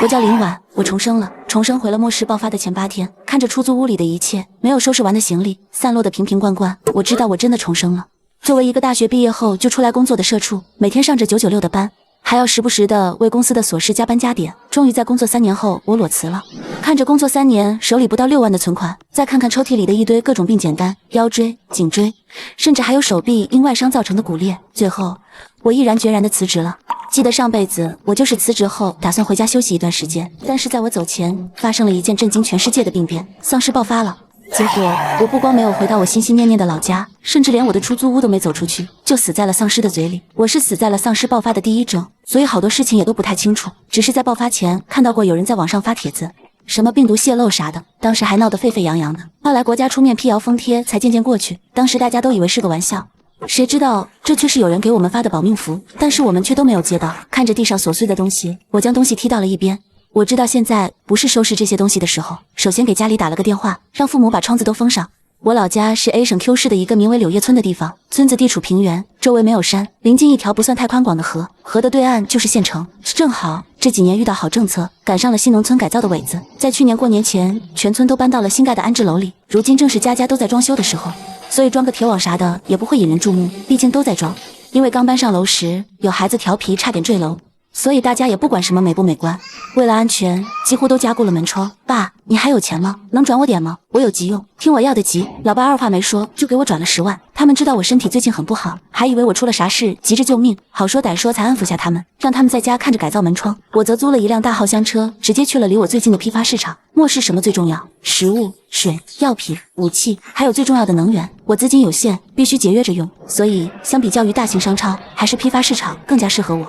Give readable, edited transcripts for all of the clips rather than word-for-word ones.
我叫林婉，我重生了，重生回了末世爆发的前8天。看着出租屋里的一切，没有收拾完的行李，散落的瓶瓶罐罐，我知道我真的重生了。作为一个大学毕业后就出来工作的社畜，每天上着996的班，还要时不时的为公司的琐事加班加点。终于在工作3年后，我裸辞了。看着工作3年手里不到6万的存款，再看看抽屉里的一堆各种病简单，腰椎、颈椎，甚至还有手臂因外伤造成的骨裂，最后我毅然决然的辞职了。记得上辈子我就是辞职后打算回家休息一段时间，但是在我走前发生了一件震惊全世界的病变，丧尸爆发了。结果我不光没有回到我心心念念的老家，甚至连我的出租屋都没走出去，就死在了丧尸的嘴里。我是死在了丧尸爆发的第1周，所以好多事情也都不太清楚，只是在爆发前看到过有人在网上发帖子，什么病毒泄露啥的，当时还闹得沸沸扬扬的。后来国家出面辟谣封贴，才渐渐过去。当时大家都以为是个玩笑，谁知道这却是有人给我们发的保命符，但是我们却都没有接到。看着地上琐碎的东西，我将东西踢到了一边。我知道现在不是收拾这些东西的时候，首先给家里打了个电话，让父母把窗子都封上。我老家是 A 省 Q 市的一个名为柳叶村的地方，村子地处平原，周围没有山，临近一条不算太宽广的河，河的对岸就是县城。正好这几年遇到好政策，赶上了新农村改造的尾子，在去年过年前，全村都搬到了新盖的安置楼里，如今正是家家都在装修的时候，所以装个铁网啥的也不会引人注目，毕竟都在装。因为刚搬上楼时有孩子调皮差点坠楼，所以大家也不管什么美不美观，为了安全几乎都加固了门窗。爸，你还有钱吗？能转我点吗？我有急用。听我要的急，老爸二话没说就给我转了10万。他们知道我身体最近很不好，还以为我出了啥事急着救命，好说歹说才安抚下他们，让他们在家看着改造门窗。我则租了一辆大号厢车，直接去了离我最近的批发市场。末世什么最重要？食物、水、药品、武器，还有最重要的能源。我资金有限，必须节约着用，所以相比较于大型商超，还是批发市场更加适合我。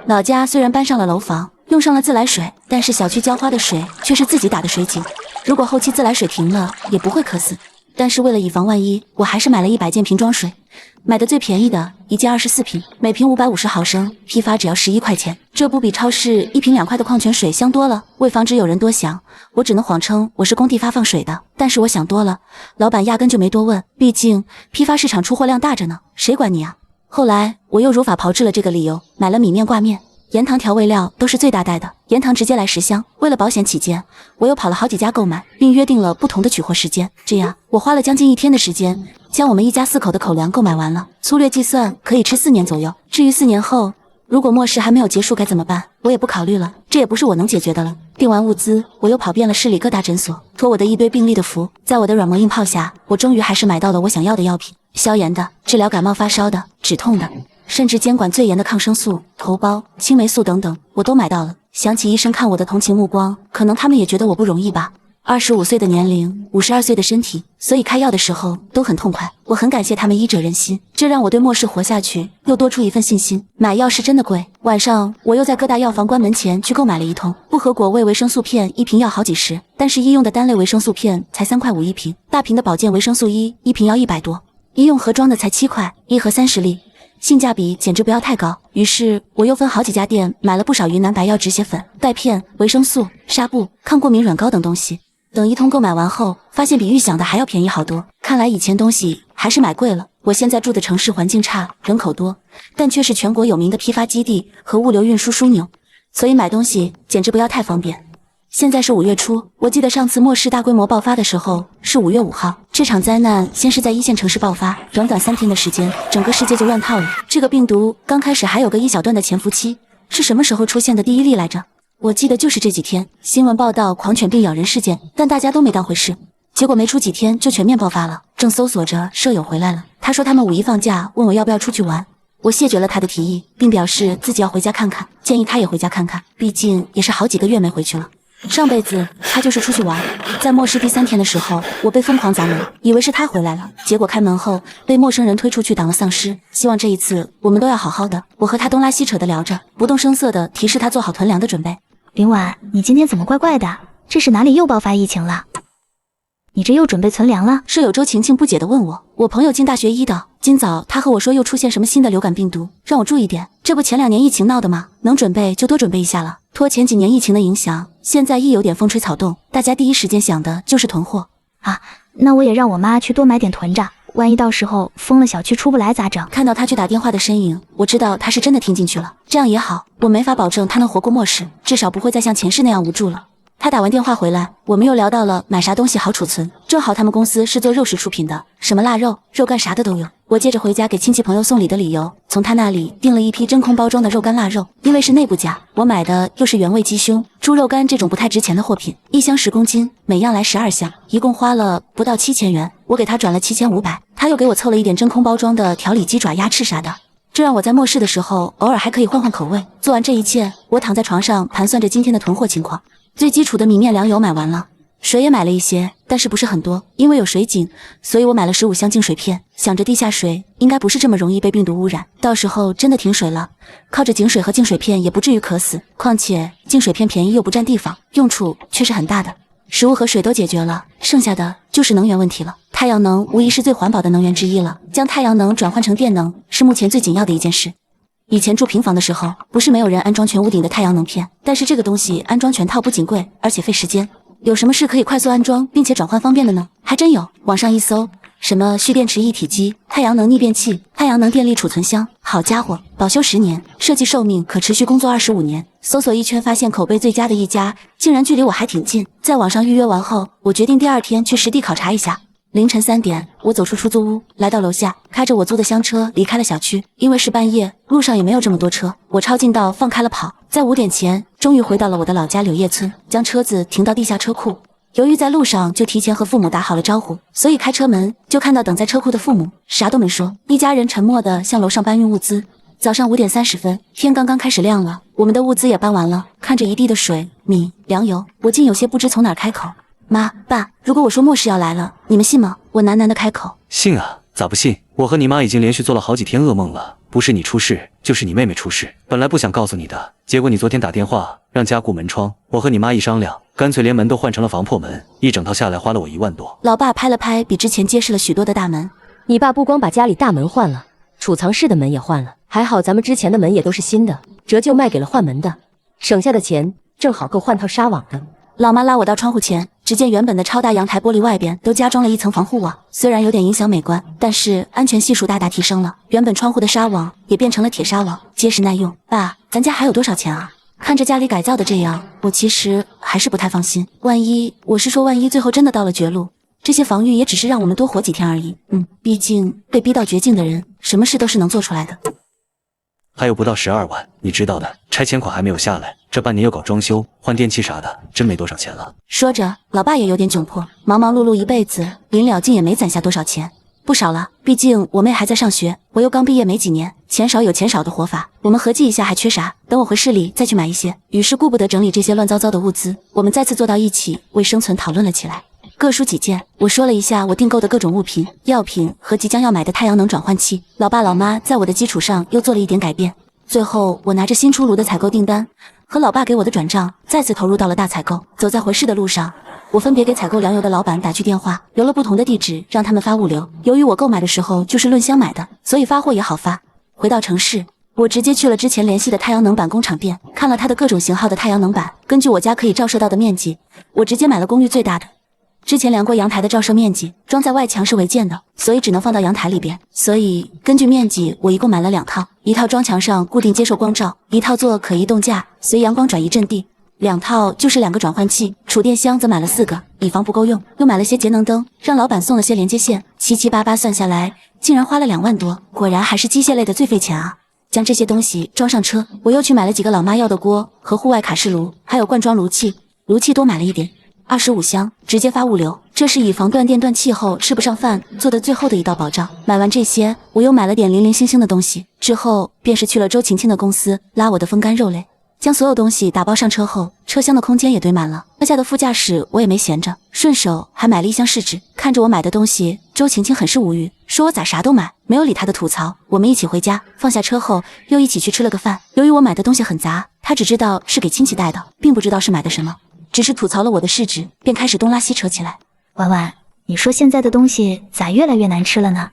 老家虽然搬上了楼房，用上了自来水，但是小区浇花的水却是自己打的水井，如果后期自来水停了也不会渴死。但是为了以防万一，我还是买了100件瓶装水，买的最便宜的一件24瓶，每瓶550毫升，批发只要11块钱，这不比超市1瓶2块的矿泉水香多了。为防止有人多想，我只能谎称我是工地发放水的，但是我想多了，老板压根就没多问，毕竟批发市场出货量大着呢，谁管你啊。后来我又如法炮制了这个理由，买了米面挂面，盐糖调味料都是最大袋的，盐糖直接来10箱。为了保险起见，我又跑了好几家购买，并约定了不同的取货时间，这样我花了将近1天的时间，将我们一家4口的口粮购买完了。粗略计算可以吃4年左右。至于4年后，如果末世还没有结束该怎么办，我也不考虑了，这也不是我能解决的了。订完物资，我又跑遍了市里各大诊所，托我的一堆病历的福，在我的软磨硬泡下，我终于还是买到了我想要的药品，消炎的，治疗感冒发烧的，止痛的，甚至监管最严的抗生素、头孢、青霉素等等，我都买到了。想起医生看我的同情目光，可能他们也觉得我不容易吧。25岁的年龄，52岁的身体，所以开药的时候都很痛快。我很感谢他们医者仁心，这让我对末世活下去又多出一份信心。买药是真的贵，晚上我又在各大药房关门前去购买了一通。不合果味维生素片1瓶要好几十，但是医用的单类维生素片才3块5一瓶，大瓶的保健维生素1瓶要100多，医用盒装的才7块，1盒30粒。性价比简直不要太高，于是我又分好几家店买了不少云南白药止血粉、钙片、维生素、纱布、抗过敏软膏等东西。等一通购买完后，发现比预想的还要便宜好多，看来以前东西还是买贵了。我现在住的城市环境差，人口多，但却是全国有名的批发基地和物流运输枢纽，所以买东西简直不要太方便。现在是5月初，我记得上次末世大规模爆发的时候是5月5号。这场灾难先是在1线城市爆发，短短3天的时间，整个世界就乱套了。这个病毒刚开始还有个1小段的潜伏期，是什么时候出现的第1例来着？我记得就是这几天，新闻报道狂犬病咬人事件，但大家都没当回事。结果没出几天就全面爆发了。正搜索着，舍友回来了，他说他们5一放假，问我要不要出去玩。我谢绝了他的提议，并表示自己要回家看看，建议他也回家看看，毕竟也是好几个月没回去了。上辈子他就是出去玩，在末世第3天的时候，我被疯狂砸门，以为是他回来了，结果开门后被陌生人推出去挡了丧尸。希望这一次我们都要好好的。我和他东拉西扯的聊着，不动声色的提示他做好囤粮的准备。林婉，你今天怎么怪怪的？这是哪里又爆发疫情了？你这又准备存粮了？舍友周晴晴不解地问我。我朋友进大学医的，今早他和我说又出现什么新的流感病毒，让我注意点。这不前2年疫情闹的吗？能准备就多准备一下了。托前几年疫情的影响，现在一有点风吹草动，大家第一时间想的就是囤货啊。那我也让我妈去多买点囤着，万一到时候封了小区出不来咋整？看到他去打电话的身影，我知道他是真的听进去了。这样也好，我没法保证他能活过末世，至少不会再像前世那样无助了。他打完电话回来，我们又聊到了买啥东西好储存，正好他们公司是做肉食出品的，什么腊肉、肉干啥的都有。我借着回家给亲戚朋友送礼的理由，从他那里订了一批真空包装的肉干腊肉，因为是内部价，我买的又是原味鸡胸、猪肉干这种不太值钱的货品，一箱10公斤，每样来12箱，一共花了不到7000元，我给他转了7500，他又给我凑了一点真空包装的调理鸡爪、鸭翅啥的。这让我在末世的时候偶尔还可以换换口味。做完这一切，我躺在床上盘算着今天的囤货情况。最基础的米面粮油买完了，水也买了一些，但是不是很多，因为有水井，所以我买了15箱净水片，想着地下水应该不是这么容易被病毒污染，到时候真的停水了，靠着井水和净水片也不至于渴死，况且净水片便宜又不占地方，用处却是很大的。食物和水都解决了，剩下的就是能源问题了。太阳能无疑是最环保的能源之一了，将太阳能转换成电能是目前最紧要的一件事。以前住平房的时候，不是没有人安装全屋顶的太阳能片，但是这个东西安装全套不仅贵，而且费时间。有什么是可以快速安装并且转换方便的呢？还真有，网上一搜，什么蓄电池一体机、太阳能逆变器、太阳能电力储存箱，好家伙，保修10年，设计寿命可持续工作25年。搜索一圈，发现口碑最佳的一家竟然距离我还挺近。在网上预约完后，我决定第2天去实地考察一下。凌晨3点，我走出出租屋，来到楼下，开着我租的厢车离开了小区。因为是半夜，路上也没有这么多车，我超近道放开了跑，在5点前终于回到了我的老家柳叶村，将车子停到地下车库。由于在路上就提前和父母打好了招呼，所以开车门就看到等在车库的父母，啥都没说，一家人沉默地向楼上搬运物资。早上5点30分，天刚刚开始亮了，我们的物资也搬完了。看着一地的水、米、粮油，我竟有些不知从哪儿开口。妈爸，如果我说末世要来了，你们信吗？我喃喃地开口。信啊，咋不信？我和你妈已经连续做了好几天噩梦了，不是你出事，就是你妹妹出事。本来不想告诉你的，结果你昨天打电话让加固门窗，我和你妈一商量，干脆连门都换成了防破门，一整套下来花了我1万多。老爸拍了拍比之前结实了许多的大门。你爸不光把家里大门换了，储藏室的门也换了，还好咱们之前的门也都是新的，折旧卖给了换门的，省下的钱正好够换套纱网的。老妈拉我到窗户前，只见原本的超大阳台玻璃外边都加装了一层防护网，虽然有点影响美观，但是安全系数大大提升了。原本窗户的纱网也变成了铁纱网，结实耐用。爸，咱家还有多少钱啊？看着家里改造的这样，我其实还是不太放心。万一最后真的到了绝路，这些防御也只是让我们多活几天而已。毕竟被逼到绝境的人，什么事都是能做出来的。还有不到12万，你知道的，拆迁款还没有下来，这半年又搞装修、换电器啥的，真没多少钱了。说着，老爸也有点窘迫，忙忙碌碌一辈子，临了竟也没攒下多少钱，不少了。毕竟我妹还在上学，我又刚毕业没几年，钱少有钱少的活法。我们合计一下还缺啥，等我回市里再去买一些。于是顾不得整理这些乱糟糟的物资，我们再次坐到一起，为生存讨论了起来。各抒己见，我说了一下我订购的各种物品、药品和即将要买的太阳能转换器。老爸老妈在我的基础上又做了一点改变。最后，我拿着新出炉的采购订单和老爸给我的转账，再次投入到了大采购。走在回市的路上，我分别给采购粮油的老板打去电话，留了不同的地址，让他们发物流。由于我购买的时候就是论箱买的，所以发货也好发。回到城市，我直接去了之前联系的太阳能板工厂店，看了它的各种型号的太阳能板。根据我家可以照射到的面积，我直接买了功率最大的。之前量过阳台的照射面积，装在外墙是违建的，所以只能放到阳台里边。所以根据面积，我一共买了2套，一套装墙上固定接受光照，一套做可移动架，随阳光转移阵地。2套就是2个转换器，储电箱则买了4个，以防不够用。又买了些节能灯，让老板送了些连接线，七七八八算下来，竟然花了2万多。果然还是机械类的最费钱啊！将这些东西装上车，我又去买了几个老妈要的锅和户外卡式炉，还有罐装炉器，炉器多买了一点。25箱直接发物流，这是以防断电断气后吃不上饭做的最后的一道保障。买完这些，我又买了点零零星星的东西，之后便是去了周晴晴的公司拉我的风干肉类。将所有东西打包上车后，车厢的空间也堆满了。车下的副驾驶我也没闲着，顺手还买了一箱试纸。看着我买的东西，周晴晴很是无语，说我咋啥都买，没有理她的吐槽。我们一起回家，放下车后又一起去吃了个饭。由于我买的东西很杂，她只知道是给亲戚带的，并不知道是买的什么。只是吐槽了我的试纸，便开始东拉西扯起来。婉婉，你说现在的东西咋越来越难吃了呢？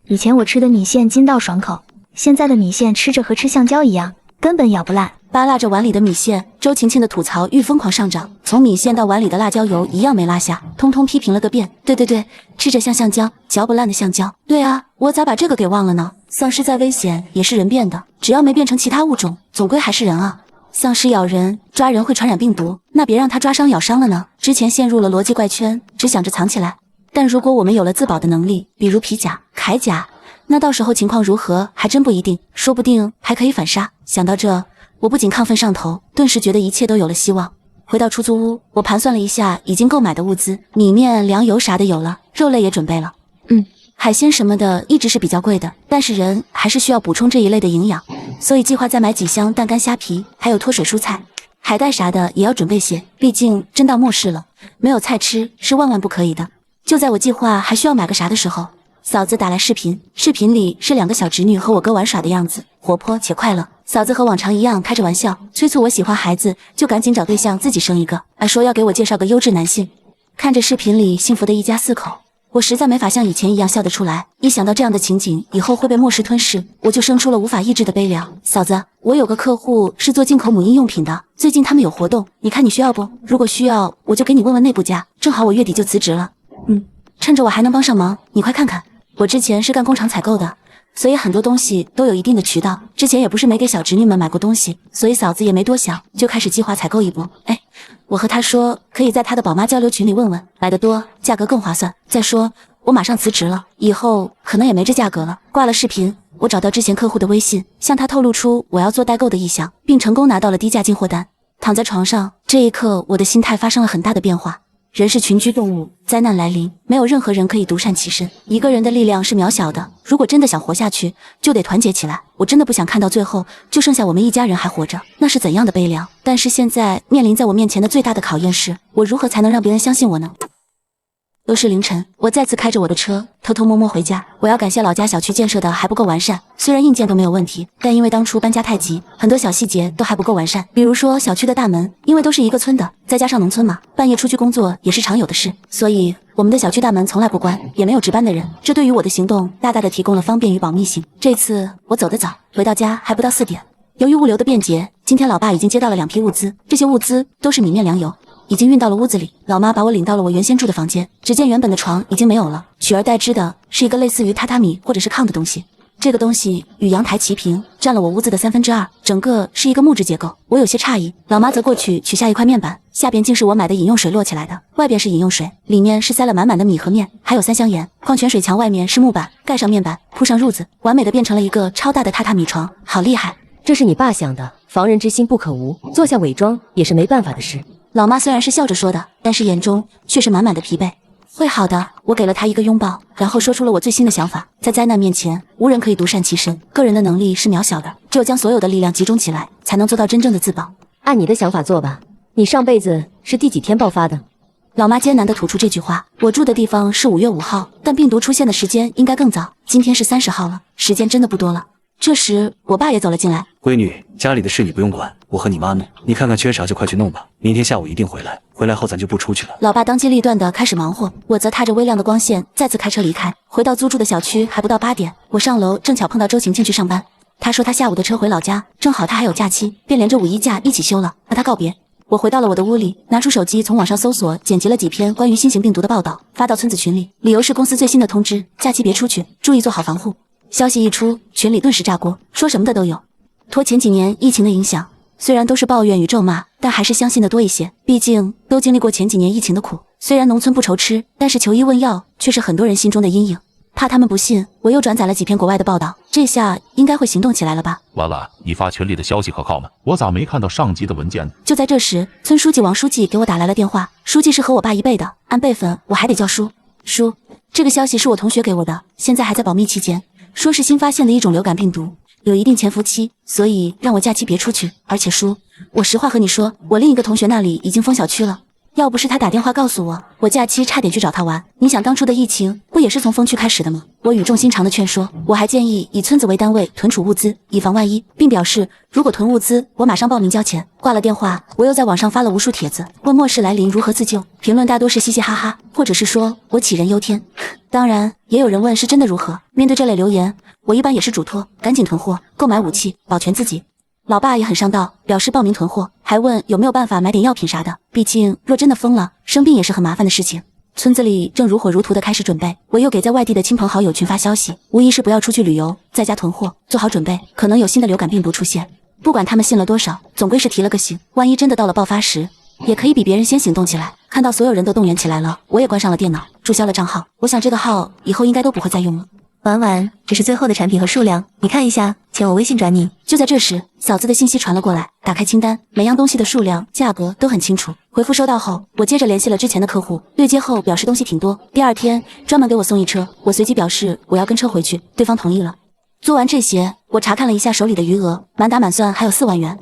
以前我吃的米线筋道爽口，现在的米线吃着和吃橡胶一样，根本咬不烂。扒拉着碗里的米线，周晴晴的吐槽愈疯狂上涨，从米线到碗里的辣椒油一样没落下，通通批评了个遍。对，吃着像橡胶，嚼不烂的橡胶。对啊，我咋把这个给忘了呢？丧尸再危险也是人变的，只要没变成其他物种，总归还是人啊。丧尸咬人、抓人会传染病毒，那别让它抓伤咬伤了呢。之前陷入了逻辑怪圈，只想着藏起来。但如果我们有了自保的能力，比如皮甲、铠甲，那到时候情况如何还真不一定，说不定还可以反杀。想到这，我不仅亢奋上头，顿时觉得一切都有了希望。回到出租屋，我盘算了一下已经购买的物资，米面、粮油啥的有了，肉类也准备了。海鲜什么的一直是比较贵的，但是人还是需要补充这一类的营养，所以计划再买几箱蛋干虾皮，还有脱水蔬菜，海带啥的也要准备些，毕竟真到末世了，没有菜吃是万万不可以的。就在我计划还需要买个啥的时候，嫂子打来视频，视频里是2个小侄女和我哥玩耍的样子，活泼且快乐。嫂子和往常一样开着玩笑，催促我喜欢孩子就赶紧找对象自己生一个，还说要给我介绍个优质男性。看着视频里幸福的一家4口，我实在没法像以前一样笑得出来，一想到这样的情景以后会被末世吞噬，我就生出了无法抑制的悲凉。嫂子，我有个客户是做进口母婴用品的，最近他们有活动，你看你需要不？如果需要，我就给你问问内部价，正好我月底就辞职了。趁着我还能帮上忙，你快看看。我之前是干工厂采购的，所以很多东西都有一定的渠道，之前也不是没给小侄女们买过东西，所以嫂子也没多想，就开始计划采购一波。我和她说可以在她的宝妈交流群里问问，买得多价格更划算。再说我马上辞职了，以后可能也没这价格了。挂了视频，我找到之前客户的微信，向他透露出我要做代购的意向，并成功拿到了低价进货单。躺在床上，这一刻我的心态发生了很大的变化。人是群居动物，灾难来临，没有任何人可以独善其身，一个人的力量是渺小的，如果真的想活下去，就得团结起来。我真的不想看到最后就剩下我们一家人还活着，那是怎样的悲凉。但是现在面临在我面前的最大的考验是，我如何才能让别人相信我呢？都是凌晨，我再次开着我的车偷偷摸摸回家。我要感谢老家小区建设的还不够完善，虽然硬件都没有问题，但因为当初搬家太急，很多小细节都还不够完善。比如说小区的大门，因为都是一个村的，再加上农村嘛，半夜出去工作也是常有的事，所以我们的小区大门从来不关，也没有值班的人，这对于我的行动大大的提供了方便与保密性。这次我走得早，回到家还不到4点。由于物流的便捷，今天老爸已经接到了2批物资，这些物资都是米面粮油，已经运到了屋子里。老妈把我领到了我原先住的房间，只见原本的床已经没有了，取而代之的是一个类似于榻榻米或者是炕的东西。这个东西与阳台齐平，占了我屋子的2/3，整个是一个木质结构。我有些诧异，老妈则过去取下一块面板，下边竟是我买的饮用水摞起来的，外边是饮用水，里面是塞了满满的米和面，还有3箱盐。矿泉水墙外面是木板，盖上面板，铺上褥子，完美的变成了一个超大的榻榻米床，好厉害！这是你爸想的，防人之心不可无，做下伪装也是没办法的事。老妈虽然是笑着说的，但是眼中却是满满的疲惫。会好的，我给了她一个拥抱，然后说出了我最新的想法。在灾难面前，无人可以独善其身，个人的能力是渺小的，只有将所有的力量集中起来，才能做到真正的自保。按你的想法做吧。你上辈子是第几天爆发的？老妈艰难地吐出这句话。我住的地方是5月5号，但病毒出现的时间应该更早，今天是30号了，时间真的不多了。这时我爸也走了进来。闺女，家里的事你不用管，我和你妈弄，你看看缺啥就快去弄吧，明天下午一定回来，回来后咱就不出去了。老爸当机立断地开始忙活，我则踏着微亮的光线再次开车离开。回到租住的小区还不到8点，我上楼正巧碰到周晴晴去上班，她说她下午的车回老家，正好她还有假期，便连着5一假一起休了，和她告别。我回到了我的屋里，拿出手机从网上搜索剪辑了几篇关于新型病毒的报道，发到村子群里，理由是公司最新的通知，假期别出去，注意做好防护。消息一出，群里顿时炸锅，说什么的都有。托前几年疫情的影响，虽然都是抱怨与咒骂，但还是相信的多一些，毕竟都经历过前几年疫情的苦。虽然农村不愁吃，但是求医问药却是很多人心中的阴影。怕他们不信，我又转载了几篇国外的报道，这下应该会行动起来了吧。完了，你发群里的消息可靠吗？我咋没看到上级的文件呢？就在这时，村书记王书记给我打来了电话。书记是和我爸一辈的，按辈分我还得叫叔。叔，这个消息是我同学给我的，现在还在保密期间，说是新发现的一种流感病毒，有一定潜伏期，所以让我假期别出去。而且叔，我实话和你说，我另一个同学那里已经封小区了，要不是他打电话告诉我，我假期差点去找他玩。你想当初的疫情不也是从封区开始的吗？我语重心长的劝说，我还建议以村子为单位囤储物资，以防万一，并表示如果囤物资，我马上报名交钱。挂了电话，我又在网上发了无数帖子，问末世来临如何自救，评论大多是嘻嘻哈哈，或者是说我杞人忧天。当然，也有人问是真的如何。面对这类留言，我一般也是嘱托赶紧囤货，购买武器，保全自己。老爸也很上道，表示报名囤货，还问有没有办法买点药品啥的。毕竟若真的疯了，生病也是很麻烦的事情。村子里正如火如荼的开始准备，我又给在外地的亲朋好友群发消息，无疑是不要出去旅游，在家囤货，做好准备，可能有新的流感病毒出现。不管他们信了多少，总归是提了个醒，万一真的到了爆发时，也可以比别人先行动起来。看到所有人都动员起来了，我也关上了电脑，注销了账号。我想这个号以后应该都不会再用了。婉婉，这是最后的产品和数量，你看一下，钱我微信转你。就在这时，嫂子的信息传了过来，打开清单，每样东西的数量、价格都很清楚。回复收到后，我接着联系了之前的客户，对接后表示东西挺多，第二天专门给我送一车。我随即表示我要跟车回去，对方同意了。做完这些，我查看了一下手里的余额，满打满算还有4万元。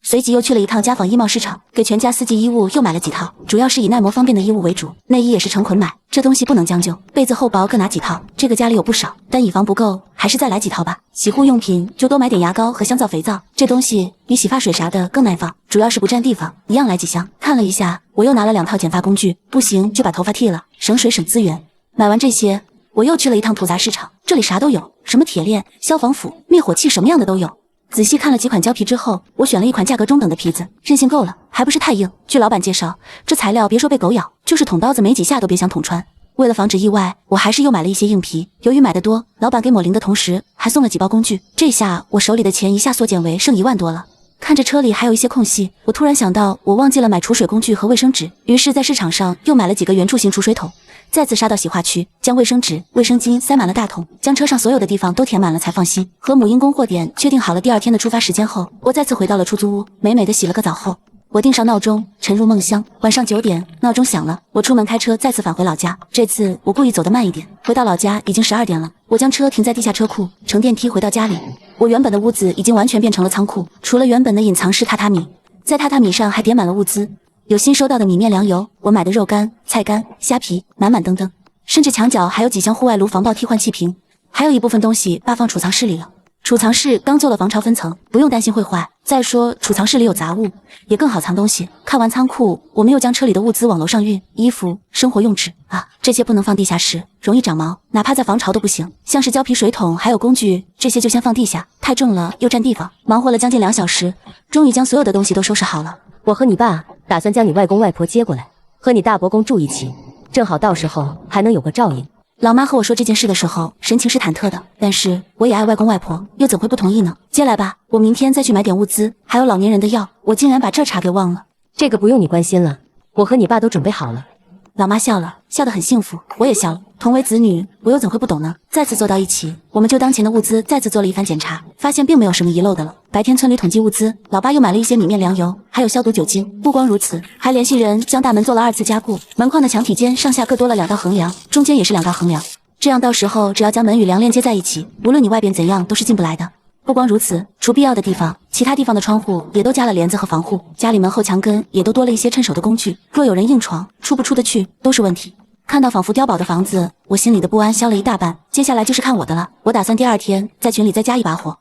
随即又去了一趟家纺衣贸市场，给全家4季衣物又买了几套，主要是以耐磨方便的衣物为主，内衣也是成捆买，这东西不能将就，被子厚薄各拿几套，这个家里有不少，但以防不够，还是再来几套吧。洗护用品就多买点牙膏和香皂肥皂，这东西比洗发水啥的更耐放，主要是不占地方，一样来几箱。看了一下，我又拿了2套剪发工具，不行就把头发剃了，省水省资源。买完这些，我又去了一趟土杂市场，这里啥都有，什么铁链、消防斧、灭火器，什么样的都有。仔细看了几款胶皮之后，我选了一款价格中等的皮子，韧性够了，还不是太硬。据老板介绍，这材料别说被狗咬，就是捅刀子没几下都别想捅穿。为了防止意外，我还是又买了一些硬皮。由于买的多，老板给抹零的同时还送了几包工具，这下我手里的钱一下缩减为剩1万多了。看着车里还有一些空隙，我突然想到我忘记了买除水工具和卫生纸，于是在市场上又买了几个圆柱形储水桶。再次杀到洗化区，将卫生纸、卫生巾塞满了大桶，将车上所有的地方都填满了才放心。和母婴供货点确定好了第二天的出发时间后，我再次回到了出租屋，美美的洗了个澡后，我定上闹钟，沉入梦乡。晚上9点，闹钟响了，我出门开车再次返回老家。这次我故意走得慢一点，回到老家已经12点了。我将车停在地下车库，乘电梯回到家里。我原本的屋子已经完全变成了仓库，除了原本的隐藏式榻榻米，在榻榻米上还叠满了物资。有新收到的米面粮油，我买的肉干、菜干、虾皮，满满登登，甚至墙角还有几箱户外炉防爆替换气瓶，还有一部分东西扒放储藏室里了。储藏室刚做了防潮分层，不用担心会坏。再说储藏室里有杂物，也更好藏东西。看完仓库，我们又将车里的物资往楼上运，衣服、生活用纸啊，这些不能放地下室，容易长毛，哪怕在防潮都不行。像是胶皮水桶还有工具，这些就先放地下，太重了又占地方。忙活了将近2小时，终于将所有的东西都收拾好了。我和你爸打算将你外公外婆接过来，和你大伯公住一起，正好到时候还能有个照应。老妈和我说这件事的时候，神情是忐忑的，但是我也爱外公外婆，又怎会不同意呢？接来吧，我明天再去买点物资，还有老年人的药，我竟然把这茬给忘了。这个不用你关心了，我和你爸都准备好了。老妈笑了，笑得很幸福，我也笑了。同为子女，我又怎会不懂呢？再次坐到一起，我们就当前的物资再次做了一番检查，发现并没有什么遗漏的了。白天村里统计物资，老爸又买了一些米面粮油，还有消毒酒精。不光如此，还联系人将大门做了2次加固，门框的墙体间上下各多了2道横梁，中间也是2道横梁。这样到时候只要将门与梁连接在一起，无论你外边怎样都是进不来的。不光如此，除必要的地方，其他地方的窗户也都加了帘子和防护，家里门后墙根也都多了一些趁手的工具，若有人硬闯，出不出得去都是问题。看到仿佛碉堡的房子，我心里的不安消了一大半，接下来就是看我的了。我打算第2天在群里再加一把火，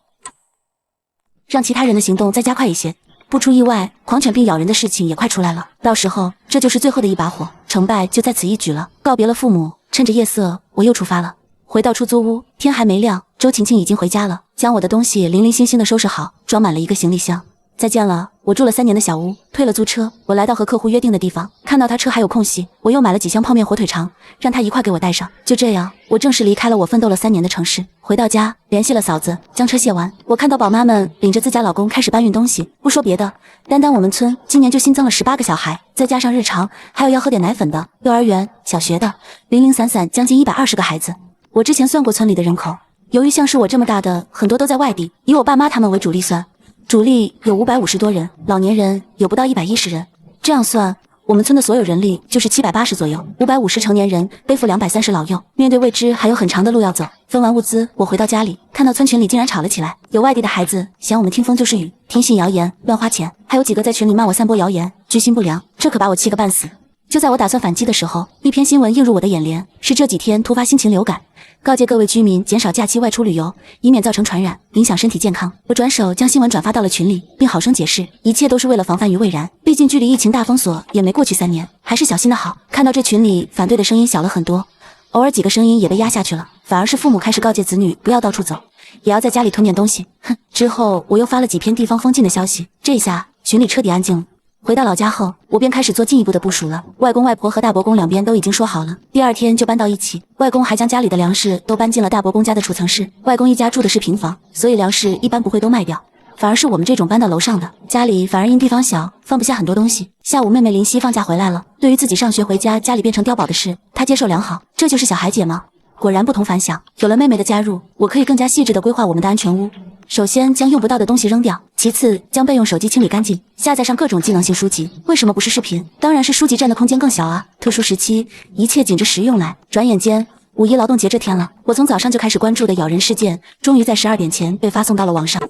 让其他人的行动再加快一些。不出意外，狂犬病咬人的事情也快出来了，到时候这就是最后的一把火，成败就在此一举了。告别了父母，趁着夜色，我又出发了。回到出租屋，天还没亮，周晴晴已经回家了，将我的东西零零星星的收拾好，装满了一个行李箱。再见了，我住了3年的小屋，退了租车，我来到和客户约定的地方，看到他车还有空隙，我又买了几箱泡面、火腿肠，让他一块给我带上。就这样，我正式离开了我奋斗了3年的城市。回到家，联系了嫂子，将车卸完。我看到宝妈们领着自家老公开始搬运东西，不说别的，单单我们村今年就新增了18个小孩，再加上日常，还有要喝点奶粉的、幼儿园、小学的，零零散散将近120个孩子。我之前算过村里的人口，由于像是我这么大的，很多都在外地，以我爸妈他们为主力算，主力有550多人，老年人有不到110人。这样算，我们村的所有人力就是780左右，550成年人背负230老幼，面对未知还有很长的路要走。分完物资，我回到家里，看到村群里竟然吵了起来，有外地的孩子嫌我们听风就是雨，听信谣言，乱花钱，还有几个在群里骂我散播谣言，居心不良，这可把我气个半死。就在我打算反击的时候，一篇新闻映入我的眼帘，是这几天突发新型流感，告诫各位居民减少假期外出旅游，以免造成传染，影响身体健康。我转手将新闻转发到了群里，并好声解释，一切都是为了防范于未然。毕竟距离疫情大封锁也没过去3年，还是小心的好。看到这群里反对的声音小了很多，偶尔几个声音也被压下去了，反而是父母开始告诫子女不要到处走，也要在家里囤点东西。哼！之后我又发了几篇地方封禁的消息，这下群里彻底安静了。回到老家后，我便开始做进一步的部署了。外公外婆和大伯公两边都已经说好了，第二天就搬到一起。外公还将家里的粮食都搬进了大伯公家的储藏室。外公一家住的是平房，所以粮食一般不会都卖掉。反而是我们这种搬到楼上的，家里反而因地方小，放不下很多东西。下午妹妹林夕放假回来了，对于自己上学回家，家里变成碉堡的事，她接受良好。这就是小孩姐吗？果然不同凡响。有了妹妹的加入，我可以更加细致地规划我们的安全屋。首先将用不到的东西扔掉，其次将备用手机清理干净，下载上各种技能性书籍。为什么不是视频？当然是书籍占的空间更小啊。特殊时期，一切紧着实用来。转眼间五一劳动节这天了，我从早上就开始关注的咬人事件，终于在12点前被发送到了网上。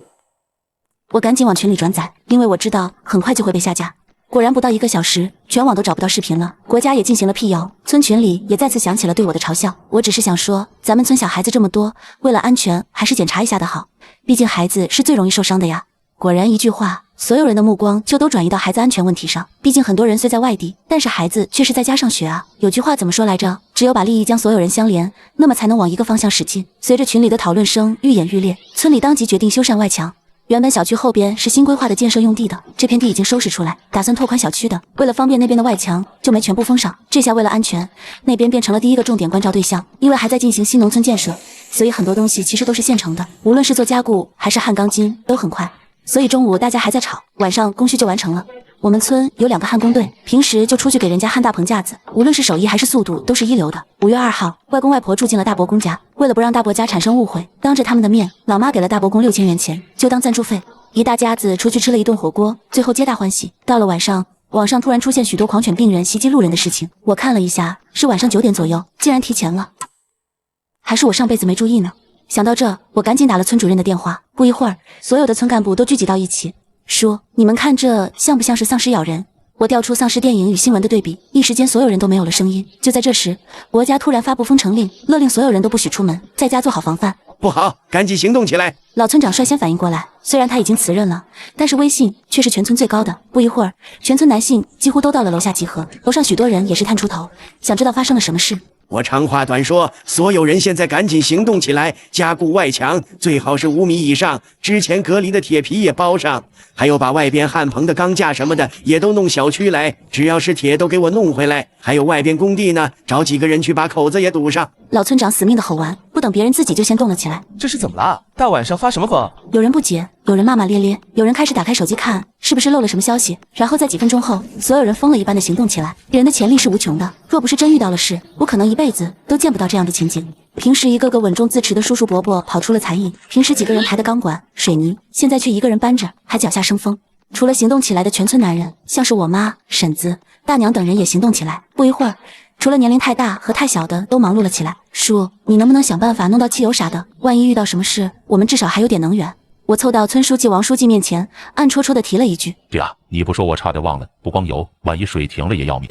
我赶紧往群里转载，因为我知道很快就会被下架。果然不到1个小时，全网都找不到视频了，国家也进行了辟谣，村群里也再次响起了对我的嘲笑。我只是想说，咱们村小孩子这么多，为了安全还是检查一下的好，毕竟孩子是最容易受伤的呀。果然一句话，所有人的目光就都转移到孩子安全问题上。毕竟很多人虽在外地，但是孩子却是在家上学啊。有句话怎么说来着？只有把利益将所有人相连，那么才能往一个方向使劲。随着群里的讨论声愈演愈烈，村里当即决定修缮外墙。原本小区后边是新规划的建设用地的，这片地已经收拾出来，打算拓宽小区的。为了方便那边的外墙，就没全部封上。这下为了安全，那边变成了第一个重点关照对象。因为还在进行新农村建设，所以很多东西其实都是现成的，无论是做加固还是焊钢筋都很快。所以中午大家还在吵，晚上工序就完成了。我们村有2个焊工队，平时就出去给人家焊大棚架子，无论是手艺还是速度都是一流的。5月2号，外公外婆住进了大伯公家，为了不让大伯家产生误会，当着他们的面，老妈给了大伯公6000元钱，就当赞助费。一大家子出去吃了一顿火锅，最后皆大欢喜。到了晚上，网上突然出现许多狂犬病人袭击路人的事情，我看了一下，是晚上9点左右，竟然提前了，还是我上辈子没注意呢。想到这，我赶紧打了村主任的电话。不一会儿，所有的村干部都聚集到一起，说：“你们看这像不像是丧尸咬人？”我调出丧尸电影与新闻的对比，一时间所有人都没有了声音。就在这时，国家突然发布封城令，勒令所有人都不许出门，在家做好防范。不好，赶紧行动起来！老村长率先反应过来，虽然他已经辞任了，但是威信却是全村最高的。不一会儿，全村男性几乎都到了楼下集合，楼上许多人也是探出头，想知道发生了什么事。我长话短说，所有人现在赶紧行动起来，加固外墙，最好是5米以上，之前隔离的铁皮也包上，还有把外边焊棚的钢架什么的也都弄小区来，只要是铁都给我弄回来。还有外边工地呢，找几个人去把口子也堵上。老村长死命的吼完，不等别人自己就先动了起来。这是怎么啦？大晚上发什么疯？有人不解，有人骂骂咧咧，有人开始打开手机看是不是漏了什么消息。然后在几分钟后，所有人疯了一般的行动起来。人的潜力是无穷的，若不是真遇到了事，我可能一辈子都见不到这样的情景。平时一个个稳重自持的叔叔伯伯跑出了才艺，平时几个人抬的钢管、水泥，现在却一个人搬着，还脚下生风。除了行动起来的全村男人，像是我妈、婶子、大娘等人也行动起来。不一会儿，除了年龄太大和太小的都忙碌了起来。叔，你能不能想办法弄到汽油啥的？万一遇到什么事，我们至少还有点能源。我凑到村书记王书记面前，暗戳戳地提了一句：“对啊，你不说我差点忘了，不光油，万一水停了也要命。”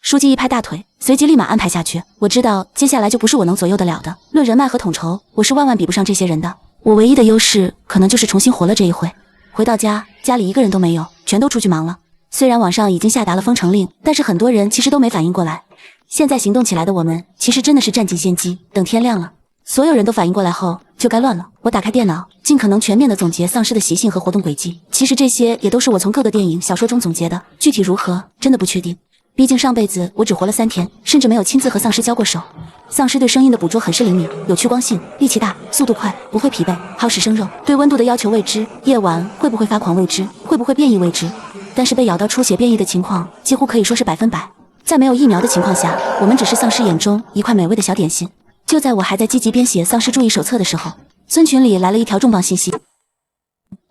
书记一拍大腿，随即立马安排下去。我知道接下来就不是我能左右得了的。论人脉和统筹，我是万万比不上这些人的。我唯一的优势可能就是重新活了这一回。回到家，家里一个人都没有，全都出去忙了。虽然网上已经下达了封城令，但是很多人其实都没反应过来。现在行动起来的我们，其实真的是占尽先机。等天亮了，所有人都反应过来后，就该乱了。我打开电脑，尽可能全面地总结丧尸的习性和活动轨迹。其实这些也都是我从各个电影、小说中总结的，具体如何，真的不确定。毕竟上辈子我只活了3天，甚至没有亲自和丧尸交过手。丧尸对声音的捕捉很是灵敏，有趋光性，力气大，速度快，不会疲惫，好使生肉。对温度的要求未知，夜晚会不会发狂未知，会不会变异未知。但是被咬到出血变异的情况几乎可以说是100%。在没有疫苗的情况下，我们只是丧尸眼中一块美味的小点心。就在我还在积极编写丧尸注意手册的时候，村群里来了一条重磅信息。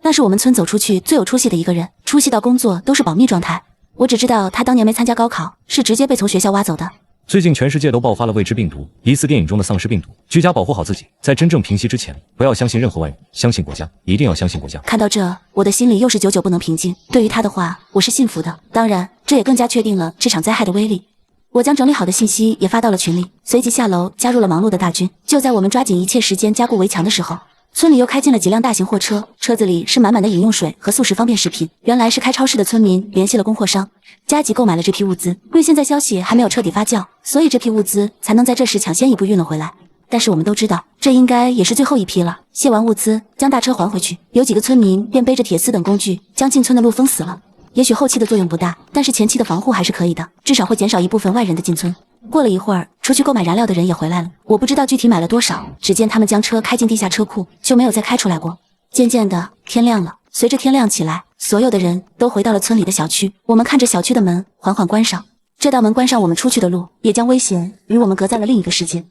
那是我们村走出去最有出息的一个人，出息到工作都是保密状态。我只知道他当年没参加高考，是直接被从学校挖走的。最近全世界都爆发了未知病毒，疑似电影中的丧尸病毒，居家保护好自己，在真正平息之前，不要相信任何外人，相信国家，一定要相信国家。看到这，我的心里又是久久不能平静。对于他的话，我是信服的。当然，这也更加确定了这场灾害的威力。我将整理好的信息也发到了群里，随即下楼加入了忙碌的大军。就在我们抓紧一切时间加固围墙的时候，村里又开进了几辆大型货车，车子里是满满的饮用水和速食方便食品。原来是开超市的村民联系了供货商，加急购买了这批物资。因为现在消息还没有彻底发酵，所以这批物资才能在这时抢先一步运了回来。但是我们都知道，这应该也是最后一批了。卸完物资，将大车还回去，有几个村民便背着铁丝等工具，将进村的路封死了。也许后期的作用不大，但是前期的防护还是可以的，至少会减少一部分外人的进村。过了一会儿，出去购买燃料的人也回来了，我不知道具体买了多少，只见他们将车开进地下车库，就没有再开出来过。渐渐的，天亮了，随着天亮起来，所有的人都回到了村里的小区。我们看着小区的门缓缓关上，这道门关上我们出去的路，也将危险与我们隔在了另一个世界。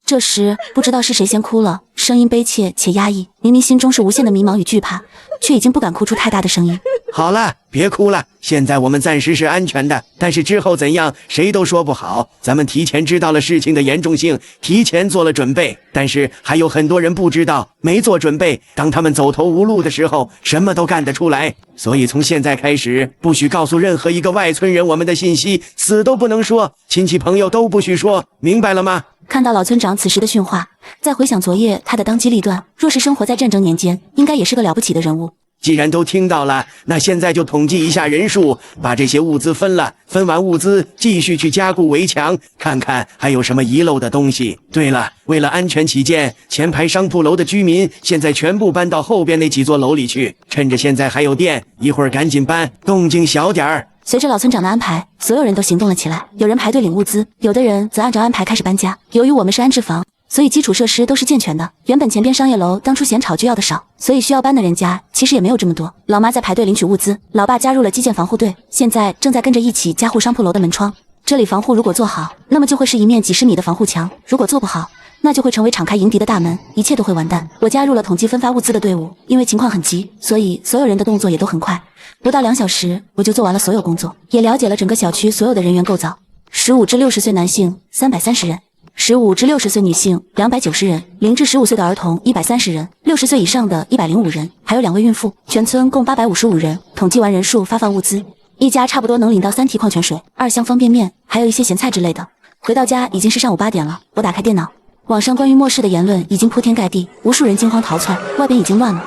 这时，不知道是谁先哭了，声音悲切且压抑。明明心中是无限的迷茫与惧怕，却已经不敢哭出太大的声音。好了，别哭了，现在我们暂时是安全的，但是之后怎样，谁都说不好。咱们提前知道了事情的严重性，提前做了准备，但是还有很多人不知道，没做准备。当他们走投无路的时候，什么都干得出来。所以从现在开始，不许告诉任何一个外村人我们的信息，死都不能说，亲戚朋友都不许说，明白了吗？看到老村长此时的训话，再回想昨夜他的当机立断，若是生活在战争年间，应该也是个了不起的人物。既然都听到了，那现在就统计一下人数，把这些物资分了，分完物资继续去加固围墙，看看还有什么遗漏的东西。对了，为了安全起见，前排商铺楼的居民现在全部搬到后边那几座楼里去，趁着现在还有电，一会儿赶紧搬，动静小点儿。随着老村长的安排，所有人都行动了起来，有人排队领物资，有的人则按照安排开始搬家。由于我们是安置房，所以基础设施都是健全的。原本前边商业楼当初嫌吵就要的少，所以需要搬的人家其实也没有这么多。老妈在排队领取物资，老爸加入了基建防护队，现在正在跟着一起加护商铺楼的门窗。这里防护如果做好，那么就会是一面几十米的防护墙；如果做不好，那就会成为敞开迎敌的大门，一切都会完蛋。我加入了统计分发物资的队伍，因为情况很急，所以所有人的动作也都很快。不到2小时，我就做完了所有工作，也了解了整个小区所有的人员构造。15至60岁男性330人，15至60岁女性290人，0至15岁的儿童130人，60岁以上的105人，还有2位孕妇，全村共855人。统计完人数，发放物资，一家差不多能领到3提矿泉水、2箱方便面，还有一些咸菜之类的。回到家已经是上午8点了，我打开电脑，网上关于末世的言论已经铺天盖地，无数人惊慌逃窜，外边已经乱了。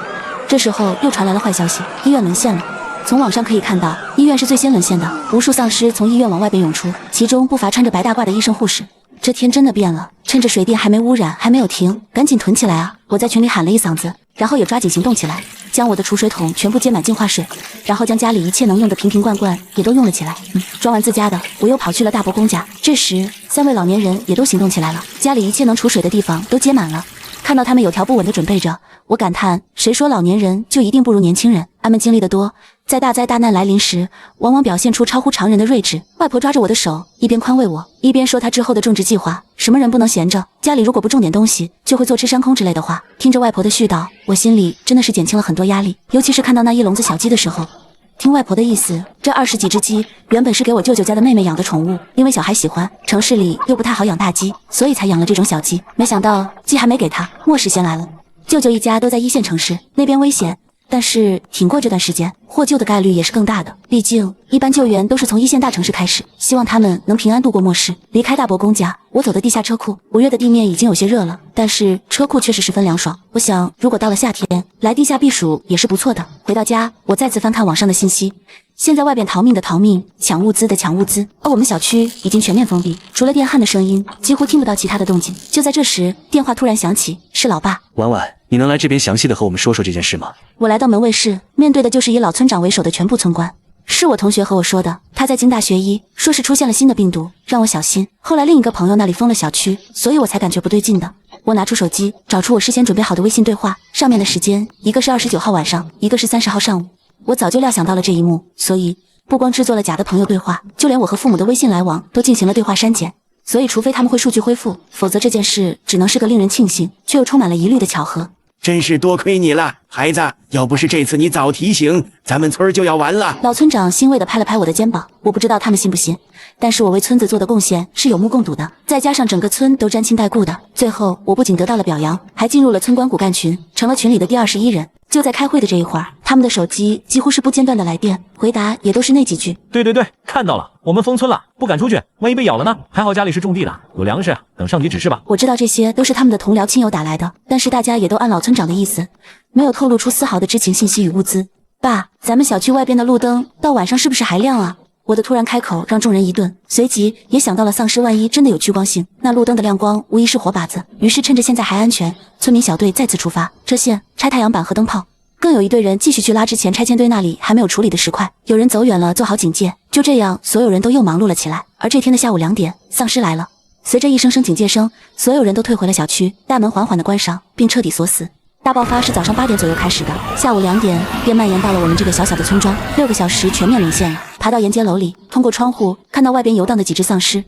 这时候又传来了坏消息，医院沦陷了。从网上可以看到，医院是最先沦陷的，无数丧尸从医院往外边涌出，其中不乏穿着白大褂的医生护士。这天真的变了，趁着水电还没污染，还没有停，赶紧囤起来啊！我在群里喊了一嗓子，然后也抓紧行动起来，将我的储水桶全部接满净化水，然后将家里一切能用的瓶瓶罐罐也都用了起来。装完自家的，我又跑去了大伯公家。这时3位老年人也都行动起来了，家里一切能储水的地方都接满了。看到他们有条不紊地准备着，我感叹，谁说老年人就一定不如年轻人？他们经历得多，在大灾大难来临时，往往表现出超乎常人的睿智。外婆抓着我的手，一边宽慰我，一边说她之后的种植计划，什么人不能闲着，家里如果不种点东西，就会坐吃山空之类的话。听着外婆的絮叨，我心里真的是减轻了很多压力，尤其是看到那一笼子小鸡的时候。听外婆的意思，这20几只鸡原本是给我舅舅家的妹妹养的宠物，因为小孩喜欢，城市里又不太好养大鸡，所以才养了这种小鸡。没想到鸡还没给他，末世先来了。舅舅一家都在1线城市，那边危险，但是挺过这段时间，获救的概率也是更大的。毕竟一般救援都是从1线大城市开始，希望他们能平安度过末世。离开大伯公家，我走的地下车库，5月的地面已经有些热了，但是车库却是十分凉爽。我想，如果到了夏天，来地下避暑也是不错的。回到家，我再次翻看网上的信息。现在外边逃命的逃命，抢物资的抢物资，而我们小区已经全面封闭，除了电焊的声音，几乎听不到其他的动静。就在这时，电话突然响起，是老爸。婉婉，你能来这边详细的和我们说说这件事吗？我来到门卫室，面对的就是以老村长为首的全部村官。是我同学和我说的，他在京大学医，说是出现了新的病毒，让我小心。后来另一个朋友那里封了小区，所以我才感觉不对劲的。我拿出手机，找出我事先准备好的微信对话，上面的时间，一个是29号晚上，一个是30号上午。我早就料想到了这一幕，所以不光制作了假的朋友对话，就连我和父母的微信来往都进行了对话删减。所以除非他们会数据恢复，否则这件事只能是个令人庆幸却又充满了疑虑的巧合。真是多亏你了，孩子，要不是这次你早提醒，咱们村就要完了。老村长欣慰地拍了拍我的肩膀，我不知道他们信不信，但是我为村子做的贡献是有目共睹的，再加上整个村都沾亲带故的，最后我不仅得到了表扬，还进入了村官骨干群，成了群里的第21人。就在开会的这一会儿，他们的手机几乎是不间断的来电，回答也都是那几句。对，看到了，我们封村了，不敢出去，万一被咬了呢？还好家里是种地的，有粮食，等上级指示吧。我知道这些都是他们的同僚亲友打来的，但是大家也都按老村长的意思，没有透露出丝毫的知情信息与物资。爸，咱们小区外边的路灯到晚上是不是还亮啊？我的突然开口让众人一顿，随即也想到了丧尸万一真的有趋光性，那路灯的亮光无疑是活靶子。于是趁着现在还安全，村民小队再次出发，车线、拆太阳板和灯泡。更有一队人继续去拉之前拆迁堆那里还没有处理的石块，有人走远了做好警戒。就这样，所有人都又忙碌了起来。而这天的下午2点，丧尸来了。随着一声声警戒声，所有人都退回了小区，大门缓缓地关上，并彻底锁死。大爆发是早上8点左右开始的，下午2点便蔓延到了我们这个小小的村庄，6个小时全面沦陷了。爬到沿街楼里，通过窗户看到外边游荡的几只丧尸。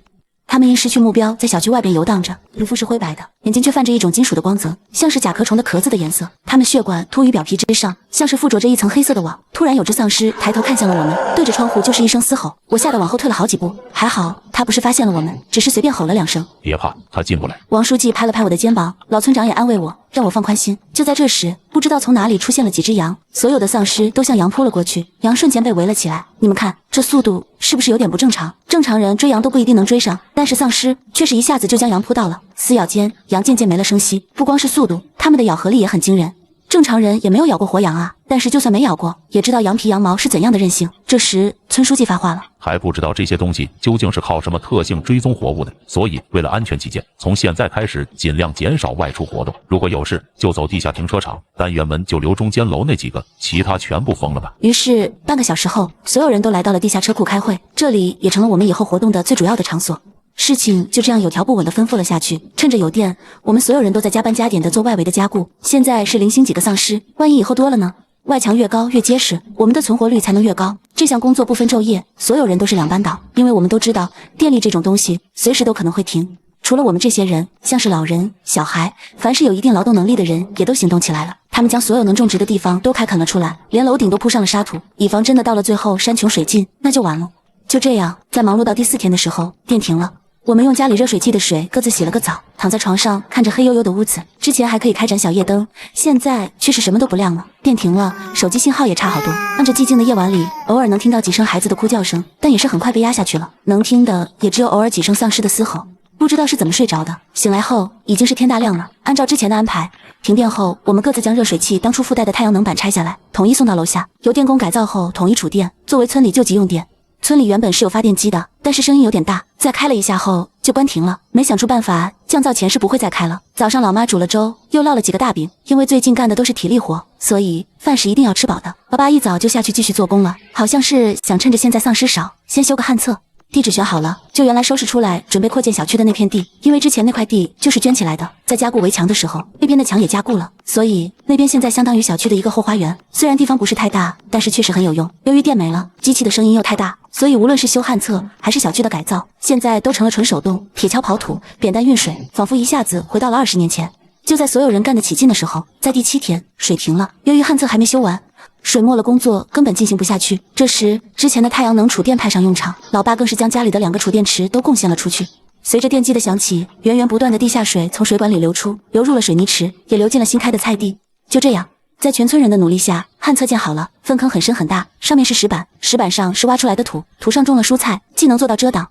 他们因失去目标，在小区外边游荡着，皮肤是灰白的，眼睛却泛着一种金属的光泽，像是甲壳虫的壳子的颜色。它们血管凸于表皮之上，像是附着着一层黑色的网。突然有只丧尸抬头看向了我们，对着窗户就是一声嘶吼，我吓得往后退了好几步。还好他不是发现了我们，只是随便吼了2声。别怕，他进不来。王书记拍了拍我的肩膀，老村长也安慰我，让我放宽心。就在这时，不知道从哪里出现了几只羊，所有的丧尸都向羊扑了过去，羊瞬间被围了起来。你们看，这速度是不是有点不正常？正常人追羊都不一定能追上，但是丧尸却是一下子就将羊扑到了。撕咬间，羊渐渐没了声息。不光是速度，它们的咬合力也很惊人。正常人也没有咬过活羊啊，但是就算没咬过，也知道羊皮羊毛是怎样的韧性。这时，村书记发话了：还不知道这些东西究竟是靠什么特性追踪活物的，所以为了安全起见，从现在开始尽量减少外出活动。如果有事就走地下停车场，单元门就留中间楼那几个，其他全部封了吧。于是半个小时后，所有人都来到了地下车库开会，这里也成了我们以后活动的最主要的场所。事情就这样有条不紊地吩咐了下去。趁着有电，我们所有人都在加班加点地做外围的加固。现在是零星几个丧尸，万一以后多了呢？外墙越高越结实，我们的存活率才能越高。这项工作不分昼夜，所有人都是2班倒，因为我们都知道电力这种东西随时都可能会停。除了我们这些人，像是老人、小孩，凡是有一定劳动能力的人也都行动起来了。他们将所有能种植的地方都开垦了出来，连楼顶都铺上了沙土，以防真的到了最后山穷水尽，那就完了。就这样，在忙碌到第4天的时候，电停了。我们用家里热水器的水各自洗了个澡，躺在床上看着黑黝黝的屋子。之前还可以开盏小夜灯，现在却是什么都不亮了。电停了，手机信号也差好多。按着寂静的夜晚里，偶尔能听到几声孩子的哭叫声，但也是很快被压下去了。能听的也只有偶尔几声丧尸的嘶吼。不知道是怎么睡着的，醒来后已经是天大亮了。按照之前的安排，停电后我们各自将热水器当初附带的太阳能板拆下来，统一送到楼下，由电工改造后统一储电，作为村里救急用电。村里原本是有发电机的，但是声音有点大，再开了一下后就关停了。没想出办法，降噪前是不会再开了。早上老妈煮了粥，又烙了几个大饼，因为最近干的都是体力活，所以饭是一定要吃饱的。爸爸一早就下去继续做工了，好像是想趁着现在丧尸少，先修个旱厕。地址选好了，就原来收拾出来准备扩建小区的那片地，因为之前那块地就是捐起来的。在加固围墙的时候，那边的墙也加固了，所以那边现在相当于小区的一个后花园。虽然地方不是太大，但是确实很有用。由于电没了，机器的声音又太大，所以无论是修旱厕还是小区的改造，现在都成了纯手动，铁锹刨土，扁担运水，仿佛一下子回到了20年前。就在所有人干得起劲的时候，在第7天，水停了。由于旱厕还没修完，水没了，工作根本进行不下去。这时，之前的太阳能储电派上用场，老爸更是将家里的2个储电池都贡献了出去。随着电机的响起，源源不断的地下水从水管里流出，流入了水泥池，也流进了新开的菜地。就这样，在全村人的努力下，旱厕建好了。粪坑很深很大，上面是石板，石板上是挖出来的土，土上种了蔬菜，既能做到遮挡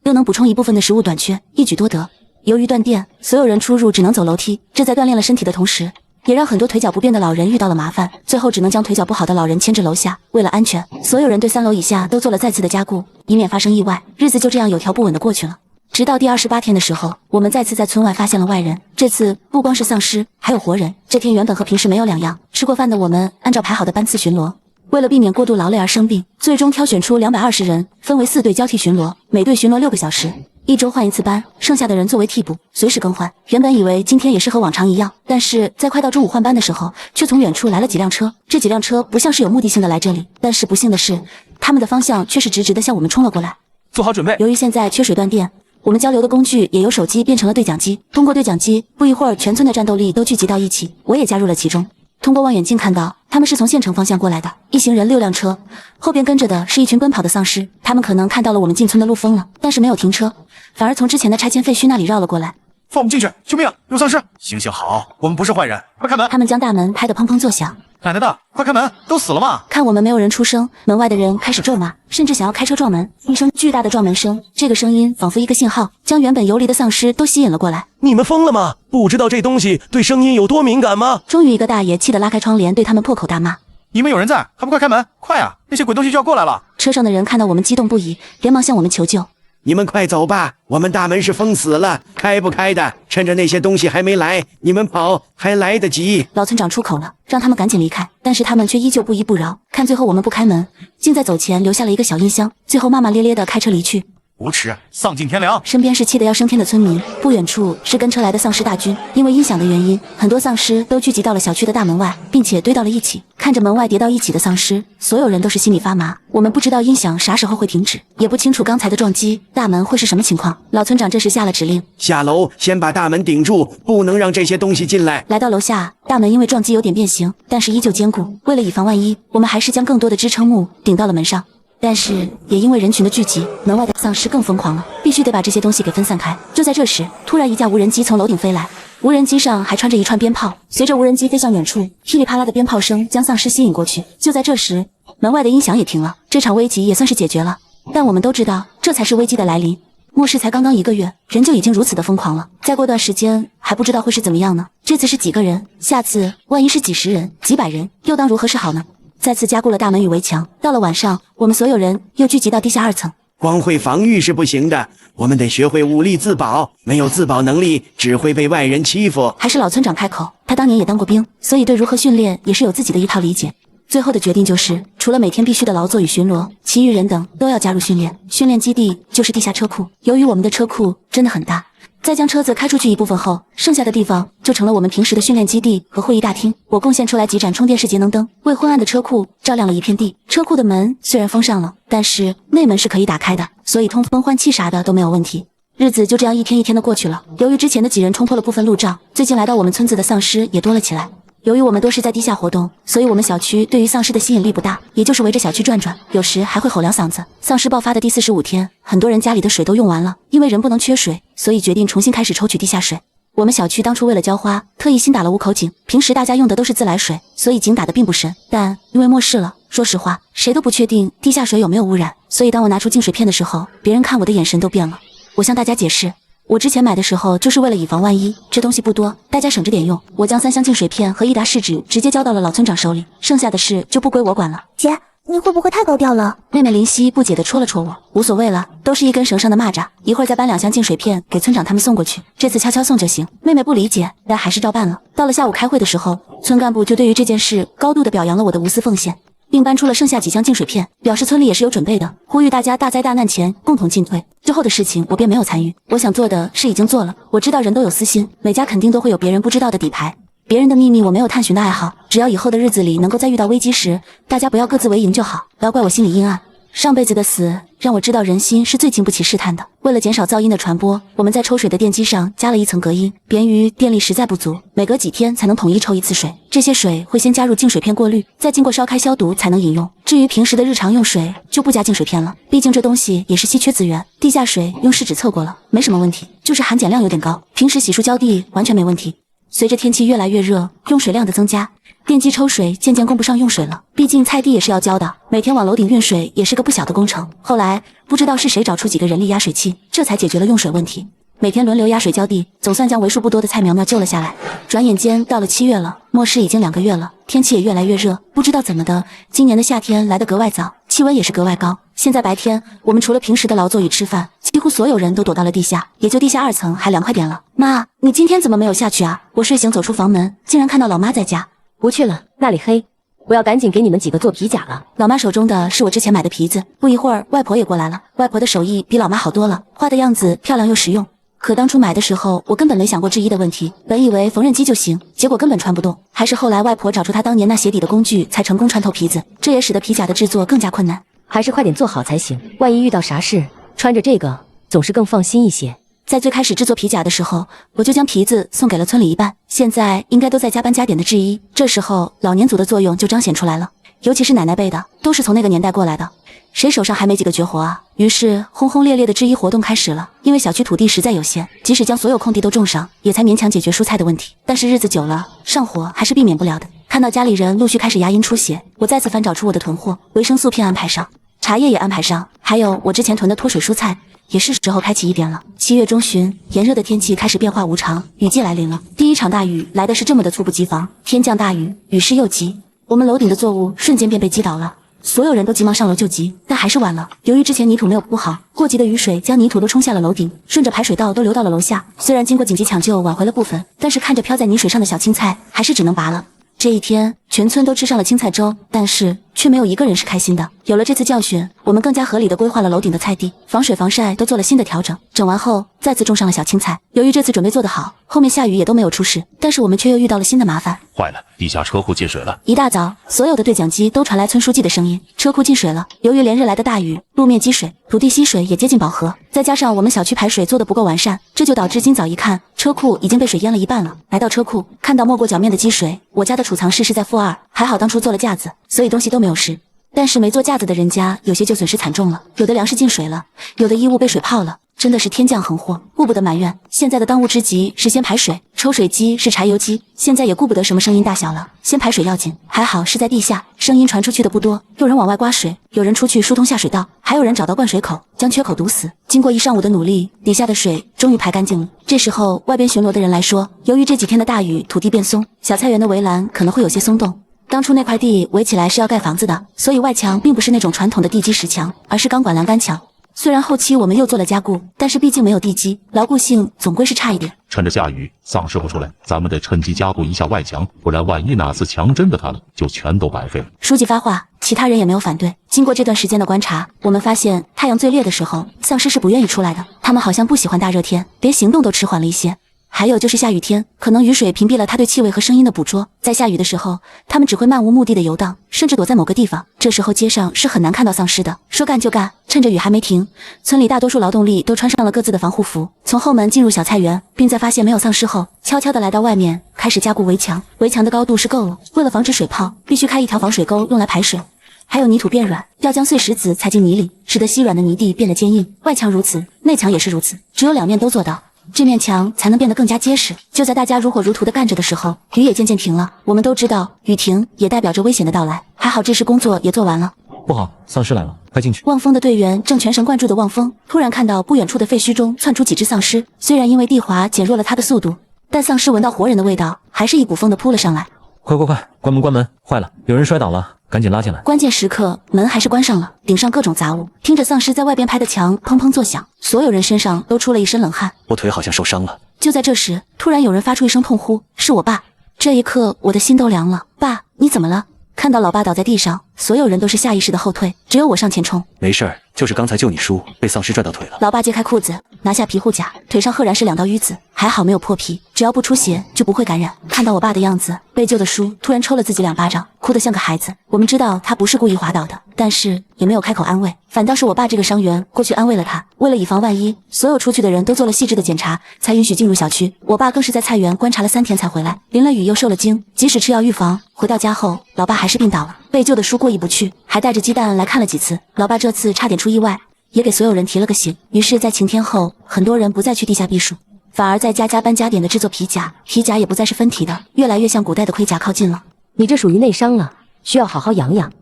又能补充一部分的食物短缺，一举多得。由于断电，所有人出入只能走楼梯，这在锻炼了身体的同时，也让很多腿脚不便的老人遇到了麻烦，最后只能将腿脚不好的老人牵至楼下。为了安全，所有人对3楼以下都做了再次的加固，以免发生意外。日子就这样有条不紊地过去了。直到第28天的时候，我们再次在村外发现了外人，这次不光是丧尸，还有活人。这天原本和平时没有两样，吃过饭的我们按照排好的班次巡逻。为了避免过度劳累而生病，最终挑选出220人，分为4队交替巡逻，每队巡逻6个小时，1周换1次班，剩下的人作为替补，随时更换。原本以为今天也是和往常一样，但是在快到中午换班的时候，却从远处来了几辆车。这几辆车不像是有目的性的来这里，但是不幸的是，他们的方向却是直直的向我们冲了过来。做好准备。由于现在缺水断电，我们交流的工具也由手机变成了对讲机。通过对讲机，不一会儿，全村的战斗力都聚集到一起，我也加入了其中。通过望远镜看到，他们是从县城方向过来的，一行人6辆车，后边跟着的是一群奔跑的丧尸。他们可能看到了我们进村的路封了，但是没有停车，反而从之前的拆迁废墟那里绕了过来。放我们进去！救命啊！有丧尸！行行好，我们不是坏人，快开门！他们将大门拍得砰砰作响。奶奶的，快开门！都死了吗？看我们没有人出声，门外的人开始咒骂，甚至想要开车撞门。一声巨大的撞门声，这个声音仿佛一个信号，将原本游离的丧尸都吸引了过来。你们疯了吗？不知道这东西对声音有多敏感吗？终于一个大爷气得拉开窗帘，对他们破口大骂：你们有人在，还不快开门！快啊！那些鬼东西就要过来了！车上的人看到我们激动不已，连忙向我们求救。你们快走吧，我们大门是封死了，开不开的？趁着那些东西还没来，你们跑还来得及。老村长出口了，让他们赶紧离开，但是他们却依旧不依不饶。看最后我们不开门，竟在走前留下了一个小音箱，最后骂骂咧咧地开车离去。无耻，丧尽天良！身边是气得要升天的村民，不远处是跟车来的丧尸大军。因为音响的原因，很多丧尸都聚集到了小区的大门外，并且堆到了一起。看着门外叠到一起的丧尸，所有人都是心里发麻。我们不知道音响啥时候会停止，也不清楚刚才的撞击大门会是什么情况。老村长这时下了指令：下楼，先把大门顶住，不能让这些东西进来。来到楼下，大门因为撞击有点变形，但是依旧坚固。为了以防万一，我们还是将更多的支撑木顶到了门上。但是也因为人群的聚集，门外的丧尸更疯狂了，必须得把这些东西给分散开。就在这时，突然一架无人机从楼顶飞来，无人机上还穿着一串鞭炮。随着无人机飞向远处，噼里啪啦的鞭炮声将丧尸吸引过去。就在这时，门外的音响也停了，这场危机也算是解决了。但我们都知道，这才是危机的来临。末世才刚刚1个月，人就已经如此的疯狂了，再过段时间还不知道会是怎么样呢。这次是几个人，下次万一是几十人、几百人，又当如何是好呢？再次加固了大门与围墙。到了晚上，我们所有人又聚集到地下2层。光会防御是不行的，我们得学会武力自保。没有自保能力，只会被外人欺负。还是老村长开口，他当年也当过兵，所以对如何训练也是有自己的一套理解。最后的决定就是，除了每天必须的劳作与巡逻，其余人等都要加入训练。训练基地就是地下车库。由于我们的车库真的很大，在将车子开出去一部分后，剩下的地方就成了我们平时的训练基地和会议大厅。我贡献出来几盏充电式节能灯，为昏暗的车库照亮了一片地。车库的门虽然封上了，但是内门是可以打开的，所以通风换气啥的都没有问题。日子就这样一天一天的过去了。由于之前的几人冲破了部分路障，最近来到我们村子的丧尸也多了起来。由于我们都是在地下活动，所以我们小区对于丧尸的吸引力不大，也就是围着小区转转，有时还会吼两嗓子。丧尸爆发的第45天，很多人家里的水都用完了，因为人不能缺水，所以决定重新开始抽取地下水。我们小区当初为了浇花，特意新打了5口井，平时大家用的都是自来水，所以井打得并不深。但因为末世了，说实话，谁都不确定地下水有没有污染，所以当我拿出净水片的时候，别人看我的眼神都变了。我向大家解释，我之前买的时候就是为了以防万一，这东西不多，大家省着点用。我将3箱净水片和1沓试纸直接交到了老村长手里，剩下的事就不归我管了。姐，你会不会太高调了？妹妹林夕不解地戳了戳我，无所谓了，都是一根绳上的蚂蚱，一会儿再搬2箱净水片给村长他们送过去，这次悄悄送就行。妹妹不理解，但还是照办了。到了下午开会的时候，村干部就对于这件事高度地表扬了我的无私奉献，并搬出了剩下几箱净水片，表示村里也是有准备的，呼吁大家大灾大难前共同进退。之后的事情我便没有参与，我想做的事已经做了。我知道人都有私心，每家肯定都会有别人不知道的底牌，别人的秘密我没有探寻的爱好，只要以后的日子里能够在遇到危机时，大家不要各自为营就好，不要怪我心里阴暗。上辈子的死让我知道人心是最经不起试探的。为了减少噪音的传播，我们在抽水的电机上加了一层隔音，便于电力实在不足，每隔几天才能统一抽一次水。这些水会先加入净水片过滤，再经过烧开消毒才能饮用。至于平时的日常用水就不加净水片了，毕竟这东西也是稀缺资源。地下水用试纸测过了，没什么问题，就是含碱量有点高，平时洗漱浇地完全没问题。随着天气越来越热，用水量的增加，电机抽水渐渐供不上用水了，毕竟菜地也是要浇的，每天往楼顶运水也是个不小的工程。后来不知道是谁找出几个人力压水器，这才解决了用水问题。每天轮流压水浇地，总算将为数不多的菜苗苗救了下来。转眼间到了7月了，末世已经2个月了，天气也越来越热，不知道怎么的，今年的夏天来得格外早，气温也是格外高。现在白天，我们除了平时的劳作与吃饭，几乎所有人都躲到了地下，也就地下2层还凉快点了。妈，你今天怎么没有下去啊？我睡醒走出房门，竟然看到老妈在家。不去了，那里黑，我要赶紧给你们几个做皮甲了。老妈手中的是我之前买的皮子，不一会儿外婆也过来了，外婆的手艺比老妈好多了，画的样子漂亮又实用。可当初买的时候，我根本没想过制衣的问题，本以为缝纫机就行，结果根本穿不动。还是后来外婆找出她当年那鞋底的工具，才成功穿透皮子，这也使得皮甲的制作更加困难。还是快点做好才行，万一遇到啥事，穿着这个总是更放心一些。在最开始制作皮甲的时候，我就将皮子送给了村里一半，现在应该都在加班加点的制衣。这时候老年组的作用就彰显出来了，尤其是奶奶辈的，都是从那个年代过来的，谁手上还没几个绝活啊？于是轰轰烈烈的制衣活动开始了。因为小区土地实在有限，即使将所有空地都种上，也才勉强解决蔬菜的问题。但是日子久了，上火还是避免不了的。看到家里人陆续开始牙龈出血，我再次翻找出我的囤货，维生素片安排上，茶叶也安排上，还有我之前囤的脱水蔬菜，也是时候开启一点了。7月中旬，炎热的天气开始变化无常，雨季来临了。第一场大雨来的是这么的猝不及防，天降大雨，雨势又急，我们楼顶的作物瞬间便被击倒了。所有人都急忙上楼救急，但还是晚了。由于之前泥土没有铺好，过急的雨水将泥土都冲下了楼顶，顺着排水道都流到了楼下。虽然经过紧急抢救挽回了部分，但是看着飘在泥水上的小青菜，还是只能拔了。这一天，全村都吃上了青菜粥，但是却没有一个人是开心的。有了这次教训，我们更加合理的规划了楼顶的菜地，防水防晒都做了新的调整。整完后，再次种上了小青菜。由于这次准备做得好，后面下雨也都没有出事，但是我们却又遇到了新的麻烦。坏了，地下车库进水了！一大早，所有的对讲机都传来村书记的声音：车库进水了。由于连日来的大雨，路面积水，土地吸水也接近饱和，再加上我们小区排水做得不够完善，这就导致今早一看，车库已经被水淹了一半了。来到车库，看到没过脚面的积水，我家的储藏室是在负2，还好当初做了架子，所以东西都没有湿。但是没做架子的人家，有些就损失惨重了，有的粮食进水了，有的衣物被水泡了。真的是天降横祸，顾不得埋怨。现在的当务之急是先排水，抽水机是柴油机，现在也顾不得什么声音大小了，先排水要紧。还好是在地下，声音传出去的不多。有人往外刮水，有人出去疏通下水道，还有人找到灌水口，将缺口堵死。经过一上午的努力，底下的水终于排干净了。这时候，外边巡逻的人来说，由于这几天的大雨，土地变松，小菜园的围栏可能会有些松动。当初那块地围起来是要盖房子的，所以外墙并不是那种传统的地基石墙，而是钢管栏杆墙。虽然后期我们又做了加固，但是毕竟没有地基，牢固性总归是差一点。趁着下雨，丧尸不出来，咱们得趁机加固一下外墙，不然万一哪次墙真的塌了，就全都白费了。书记发话，其他人也没有反对。经过这段时间的观察，我们发现太阳最烈的时候，丧尸是不愿意出来的，他们好像不喜欢大热天，连行动都迟缓了一些。还有就是下雨天，可能雨水屏蔽了它对气味和声音的捕捉，在下雨的时候，它们只会漫无目的的游荡，甚至躲在某个地方。这时候街上是很难看到丧尸的。说干就干，趁着雨还没停，村里大多数劳动力都穿上了各自的防护服，从后门进入小菜园，并在发现没有丧尸后，悄悄地来到外面，开始加固围墙。围墙的高度是够了，为了防止水泡，必须开一条防水沟用来排水。还有泥土变软，要将碎石子踩进泥里，使得稀软的泥地变得坚硬。外墙如此，内墙也是如此，只有两面都做到，这面墙才能变得更加结实。就在大家如火如荼地干着的时候，雨也渐渐停了。我们都知道，雨停也代表着危险的到来。还好这时工作也做完了。不好，丧尸来了，快进去！望风的队员正全神贯注地望风，突然看到不远处的废墟中窜出几只丧尸。虽然因为地滑减弱了它的速度，但丧尸闻到活人的味道，还是一股风地扑了上来。快，关门！关门！坏了，有人摔倒了，赶紧拉进来。关键时刻，门还是关上了，顶上各种杂物，听着丧尸在外边拍的墙砰砰作响，所有人身上都出了一身冷汗。我腿好像受伤了。就在这时，突然有人发出一声痛呼，是我爸。这一刻，我的心都凉了。爸，你怎么了？看到老爸倒在地上，所有人都是下意识的后退，只有我上前冲。没事儿，就是刚才救你叔被丧尸拽到腿了。老爸揭开裤子，拿下皮护甲，腿上赫然是2道淤紫，还好没有破皮，只要不出血就不会感染。看到我爸的样子，被救的叔突然抽了自己2巴掌，哭得像个孩子。我们知道他不是故意滑倒的，但是也没有开口安慰，反倒是我爸这个伤员过去安慰了他。为了以防万一，所有出去的人都做了细致的检查，才允许进入小区。我爸更是在菜园观察了3天才回来，淋了雨又受了惊，即使吃药预防，回到家后老爸还是病倒了。被救的叔过意不去，还带着鸡蛋来看了几次。老爸这次差点出意外，也给所有人提了个醒。于是在晴天后，很多人不再去地下避暑，反而在家搬家点的制作皮甲，皮甲也不再是分体的，越来越向古代的盔甲靠近了。你这属于内伤了，需要好好养养。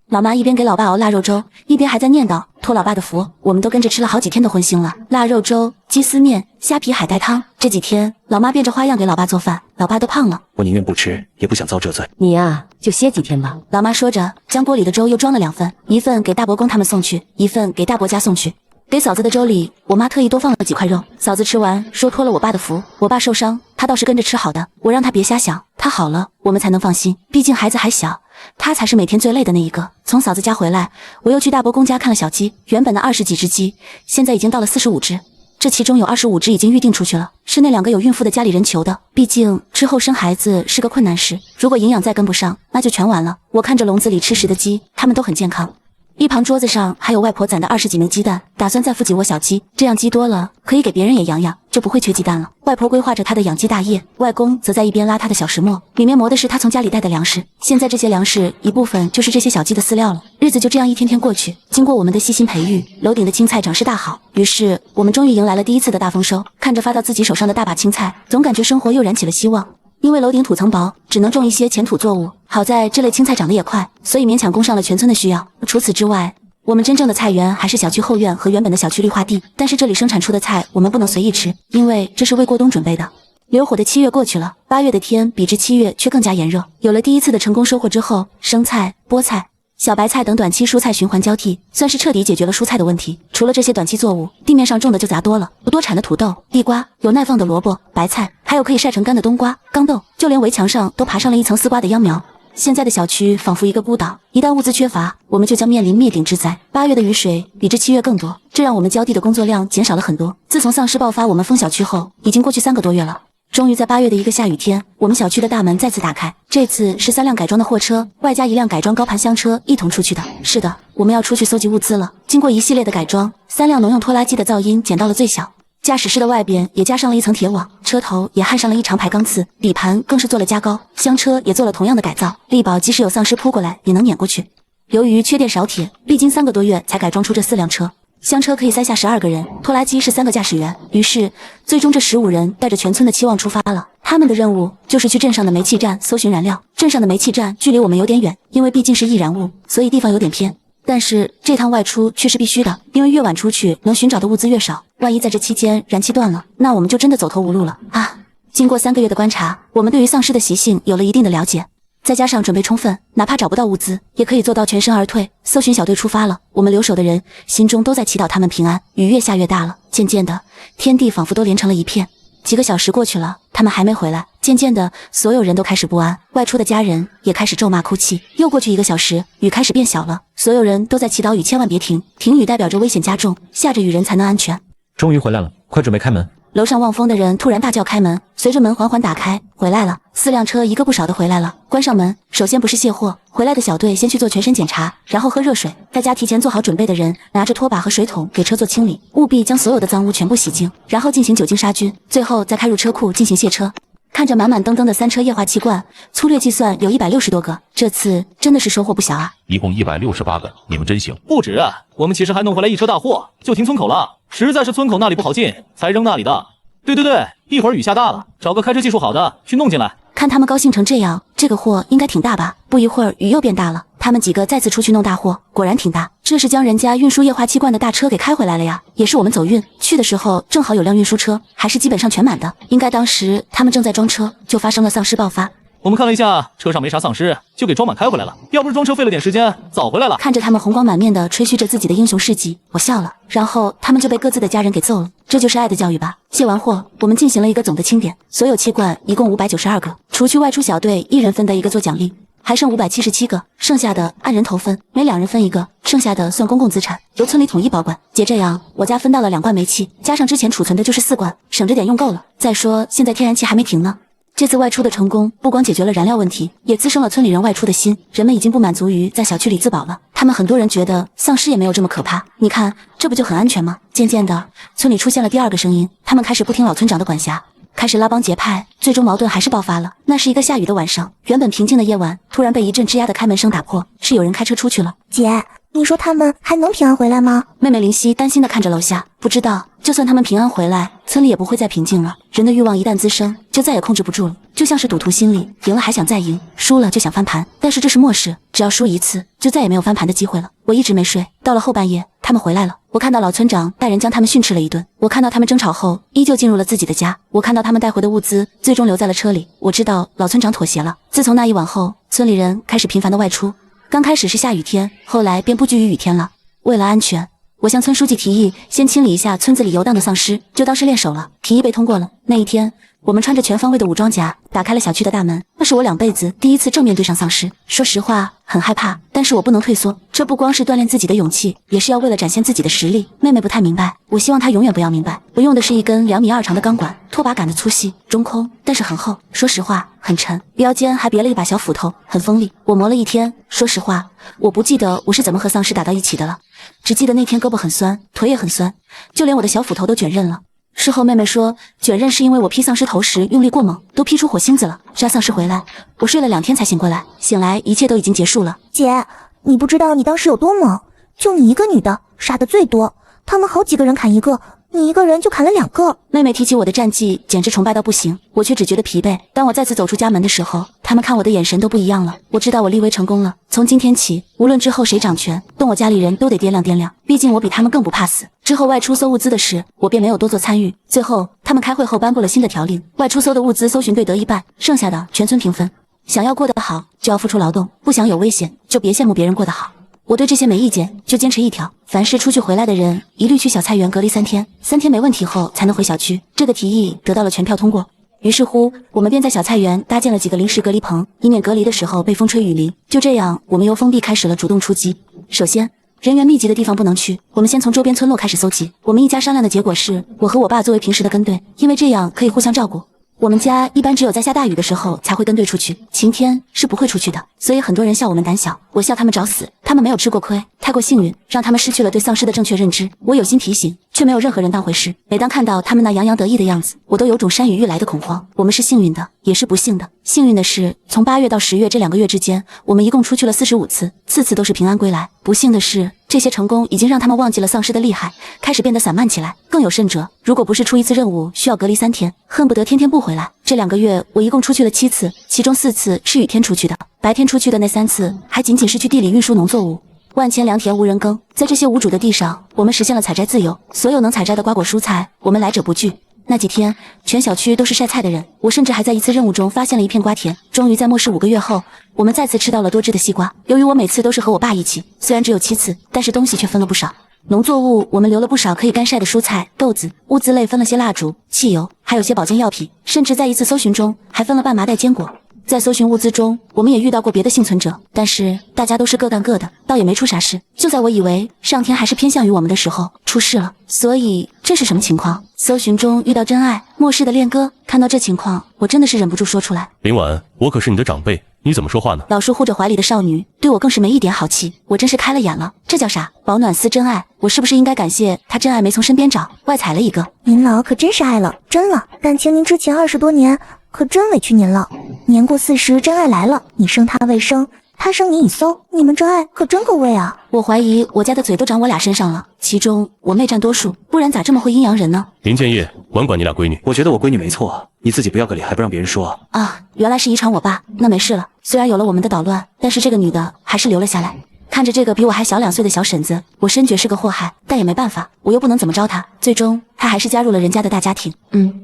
老妈一边给老爸熬腊肉粥，一边还在念叨托老爸的福。我们都跟着吃了好几天的荤腥了，腊肉粥、鸡丝面、虾皮海带汤。这几天老妈变着花样给老爸做饭，老爸都胖了。我宁愿不吃，也不想遭这罪。你呀，就歇几天吧。老妈说着，将锅里的粥又装了2份，一份给大伯公他们送去，一份给大伯家送去。给嫂子的粥里，我妈特意多放了几块肉。嫂子吃完说托了我爸的福，我爸受伤，他倒是跟着吃好的。我让他别瞎想，他好了，我们才能放心。毕竟孩子还小，他才是每天最累的那一个。从嫂子家回来，我又去大伯公家看了小鸡，原本的20几只鸡，现在已经到了45只。这其中有25只已经预定出去了，是那2个有孕妇的家里人求的。毕竟之后生孩子是个困难事，如果营养再跟不上，那就全完了。我看着笼子里吃食的鸡，它们都很健康。一旁桌子上还有外婆攒的20几枚鸡蛋，打算再孵几窝小鸡，这样鸡多了可以给别人也养养，就不会缺鸡蛋了。外婆规划着她的养鸡大业，外公则在一边拉他的小石磨，里面磨的是他从家里带的粮食。现在这些粮食一部分就是这些小鸡的饲料了。日子就这样一天天过去，经过我们的细心培育，楼顶的青菜长势大好。于是我们终于迎来了第一次的大丰收。看着发到自己手上的大把青菜，总感觉生活又燃起了希望。因为楼顶土层薄，只能种一些浅土作物。好在这类青菜长得也快，所以勉强供上了全村的需要。除此之外，我们真正的菜园还是小区后院和原本的小区绿化地，但是这里生产出的菜我们不能随意吃，因为这是为过冬准备的。流火的7月过去了，8月的天比之7月却更加炎热。有了第一次的成功收获之后，生菜、菠菜、小白菜等短期蔬菜循环交替，算是彻底解决了蔬菜的问题。除了这些短期作物，地面上种的就杂多了，有多产的土豆、地瓜，有耐放的萝卜、白菜，还有可以晒成干的冬瓜、豇豆，就连围墙上都爬上了一层丝瓜的秧苗。现在的小区仿佛一个孤岛，一旦物资缺乏，我们就将面临灭顶之灾。8月的雨水比这7月更多，这让我们浇地的工作量减少了很多。自从丧尸爆发，我们封小区后，已经过去3个多月了。终于在8月的一个下雨天，我们小区的大门再次打开。这次是3辆改装的货车，外加1辆改装高盘厢车一同出去的。是的，我们要出去搜集物资了。经过一系列的改装，3辆农用拖拉机的噪音减到了最小。驾驶室的外边也加上了一层铁网，车头也焊上了一长排钢刺，底盘更是做了加高，厢车也做了同样的改造，力保即使有丧尸扑过来也能碾过去。由于缺电少铁，历经3个多月才改装出这4辆车。厢车可以塞下12个人，拖拉机是3个驾驶员。于是，最终这15人带着全村的期望出发了。他们的任务就是去镇上的煤气站搜寻燃料。镇上的煤气站距离我们有点远，因为毕竟是易燃物，所以地方有点偏。但是这趟外出却是必须的，因为越晚出去，能寻找的物资越少。万一在这期间燃气断了，那我们就真的走投无路了啊！经过3个月的观察，我们对于丧尸的习性有了一定的了解。再加上准备充分，哪怕找不到物资，也可以做到全身而退。搜寻小队出发了，我们留守的人心中都在祈祷他们平安。雨越下越大了，渐渐的，天地仿佛都连成了一片。几个小时过去了，他们还没回来。渐渐的，所有人都开始不安，外出的家人也开始咒骂哭泣。又过去1个小时，雨开始变小了，所有人都在祈祷雨千万别停，停雨代表着危险加重，下着雨人才能安全。终于回来了，快准备开门。楼上望风的人突然大叫开门，随着门缓缓打开，回来了，4辆车一个不少的回来了。关上门，首先不是卸货，回来的小队先去做全身检查，然后喝热水。在家提前做好准备的人拿着拖把和水桶给车做清理，务必将所有的脏污全部洗净，然后进行酒精杀菌，最后再开入车库进行卸车。看着满满登登的3车液化气罐，粗略计算有160多个，这次真的是收获不小啊！一共168个，你们真行。不止，我们其实还弄回来1车大货，就停村口了。实在是村口那里不好进，才扔那里的。对，一会儿雨下大了，找个开车技术好的去弄进来。看他们高兴成这样，这个货应该挺大吧？不一会儿雨又变大了，他们几个再次出去弄大货，果然挺大。这是将人家运输液化气罐的大车给开回来了呀，也是我们走运去的时候正好有辆运输车，还是基本上全满的。应该当时他们正在装车，就发生了丧尸爆发。我们看了一下，车上没啥丧尸，就给装满开回来了。要不是装车费了点时间，早回来了。看着他们红光满面的吹嘘着自己的英雄事迹，我笑了。然后他们就被各自的家人给揍了，这就是爱的教育吧。卸完货，我们进行了一个总的清点，所有气罐一共592个，除去外出小队1人分的一个做奖励，还剩577个，剩下的按人头分，每2人分1个，剩下的算公共资产，由村里统一保管。姐这样，我家分到了2罐煤气，加上之前储存的就是4罐，省着点用够了。再说现在天然气还没停呢。这次外出的成功，不光解决了燃料问题，也滋生了村里人外出的心。人们已经不满足于在小区里自保了，他们很多人觉得丧尸也没有这么可怕。你看，这不就很安全吗？渐渐的，村里出现了第2个声音，他们开始不听老村长的管辖，开始拉帮结派，最终矛盾还是爆发了。那是一个下雨的晚上，原本平静的夜晚，突然被一阵吱呀的开门声打破，是有人开车出去了。姐，你说他们还能平安回来吗？妹妹林夕担心地看着楼下，不知道，就算他们平安回来，村里也不会再平静了。人的欲望一旦滋生，就再也控制不住了，就像是赌徒心理，赢了还想再赢，输了就想翻盘。但是这是末世，只要输一次，就再也没有翻盘的机会了。我一直没睡，到了后半夜，他们回来了。我看到老村长带人将他们训斥了一顿，我看到他们争吵后依旧进入了自己的家，我看到他们带回的物资最终留在了车里。我知道老村长妥协了。自从那一晚后，村里人开始频繁的外出。刚开始是下雨天，后来便不拘于雨天了。为了安全，我向村书记提议先清理一下村子里游荡的丧尸，就当是练手了。提议被通过了。那一天，我们穿着全方位的武装甲，打开了小区的大门。那是我2辈子第一次正面对上丧尸。说实话，很害怕，但是我不能退缩。这不光是锻炼自己的勇气，也是要为了展现自己的实力。妹妹不太明白，我希望她永远不要明白。我用的是一根2米2长的钢管，拖把杆的粗细中空，但是很厚。说实话，很沉。标间还别了一把小斧头，很锋利。我磨了一天。说实话，我不记得我是怎么和丧尸打到一起的了，只记得那天胳膊很酸，腿也很酸，就连我的小斧头都卷刃了。事后妹妹说，卷刃是因为我劈丧尸头时用力过猛，都劈出火星子了。杀丧尸回来，我睡了2天才醒过来，醒来一切都已经结束了。姐，你不知道你当时有多猛，就你一个女的杀的最多，他们好几个人砍一个，你一个人就砍了2个。妹妹提起我的战绩，简直崇拜到不行，我却只觉得疲惫。当我再次走出家门的时候，他们看我的眼神都不一样了。我知道我立威成功了，从今天起，无论之后谁掌权，动我家里人都得掂量掂量，毕竟我比他们更不怕死。之后外出搜物资的事，我便没有多做参与。最后他们开会后颁布了新的条令，外出搜的物资搜寻队得1半，剩下的全村平分。想要过得好，就要付出劳动，不想有危险，就别羡慕别人过得好。我对这些没意见，就坚持一条：凡是出去回来的人，一律去小菜园隔离3天，3天没问题后才能回小区。这个提议得到了全票通过。于是乎，我们便在小菜园搭建了几个临时隔离棚，以免隔离的时候被风吹雨淋。就这样，我们由封闭开始了主动出击。首先，人员密集的地方不能去，我们先从周边村落开始搜集。我们一家商量的结果是，我和我爸作为平时的跟队，因为这样可以互相照顾。我们家一般只有在下大雨的时候才会跟队出去，晴天是不会出去的，所以很多人笑我们胆小，我笑他们找死。他们没有吃过亏，太过幸运，让他们失去了对丧尸的正确认知。我有心提醒，却没有任何人当回事。每当看到他们那洋洋得意的样子，我都有种山雨欲来的恐慌。我们是幸运的，也是不幸的。幸运的是，从8月到10月这2个月之间，我们一共出去了45次，次次都是平安归来。不幸的是，这些成功已经让他们忘记了丧尸的厉害，开始变得散漫起来。更有甚者，如果不是出一次任务需要隔离3天，恨不得天天不回来。这2个月，我一共出去了7次，其中4次是雨天出去的，白天出去的那3次还仅仅是去地里运输农作物。万千良田无人耕，在这些无主的地上，我们实现了采摘自由。所有能采摘的瓜果蔬菜，我们来者不拒。那几天，全小区都是晒菜的人，我甚至还在一次任务中发现了一片瓜田。终于在末世5个月后，我们再次吃到了多汁的西瓜。由于我每次都是和我爸一起，虽然只有7次，但是东西却分了不少。农作物我们留了不少可以干晒的蔬菜、豆子，物资类分了些蜡烛、汽油，还有些保健药品，甚至在一次搜寻中还分了半麻袋坚果。在搜寻物资中，我们也遇到过别的幸存者，但是大家都是各干各的，倒也没出啥事。就在我以为上天还是偏向于我们的时候，出事了。所以这是什么情况？搜寻中遇到真爱，末世的恋歌。看到这情况，我真的是忍不住说出来。林婉，我可是你的长辈，你怎么说话呢？老叔护着怀里的少女，对我更是没一点好气。我真是开了眼了，这叫啥？保暖思真爱。我是不是应该感谢他真爱没从身边找，外踩了一个？您老可真是爱了，真了。感情您之前20多年可真委屈您了。年过40，真爱来了，你生他未生，他生你已搜，你们这爱可真够味啊！我怀疑我家的嘴都长我俩身上了，其中我妹占多数，不然咋这么会阴阳人呢？林建业，管管你俩闺女。我觉得我闺女没错，你自己不要个理还不让别人说啊！原来是遗传我爸，那没事了。虽然有了我们的捣乱，但是这个女的还是留了下来。看着这个比我还小2岁的小婶子，我深觉是个祸害，但也没办法，我又不能怎么着她。最终她还是加入了人家的大家庭。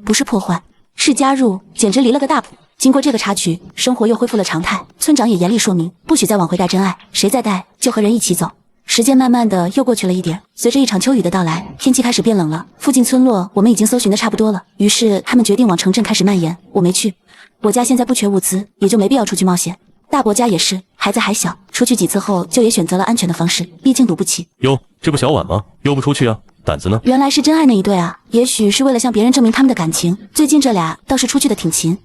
不是破坏，是加入，简直离了个大谱。经过这个插曲，生活又恢复了常态。村长也严厉说明，不许再往回带真爱，谁再带就和人一起走。时间慢慢的又过去了一点，随着一场秋雨的到来，天气开始变冷了。附近村落我们已经搜寻的差不多了，于是他们决定往城镇开始蔓延。我没去，我家现在不缺物资，也就没必要出去冒险。大伯家也是，孩子还小，出去几次后就也选择了安全的方式，毕竟赌不起。哟，这不小婉吗？又不出去啊？胆子呢？原来是真爱那一对啊，也许是为了向别人证明他们的感情，最近这俩倒是出去的挺勤。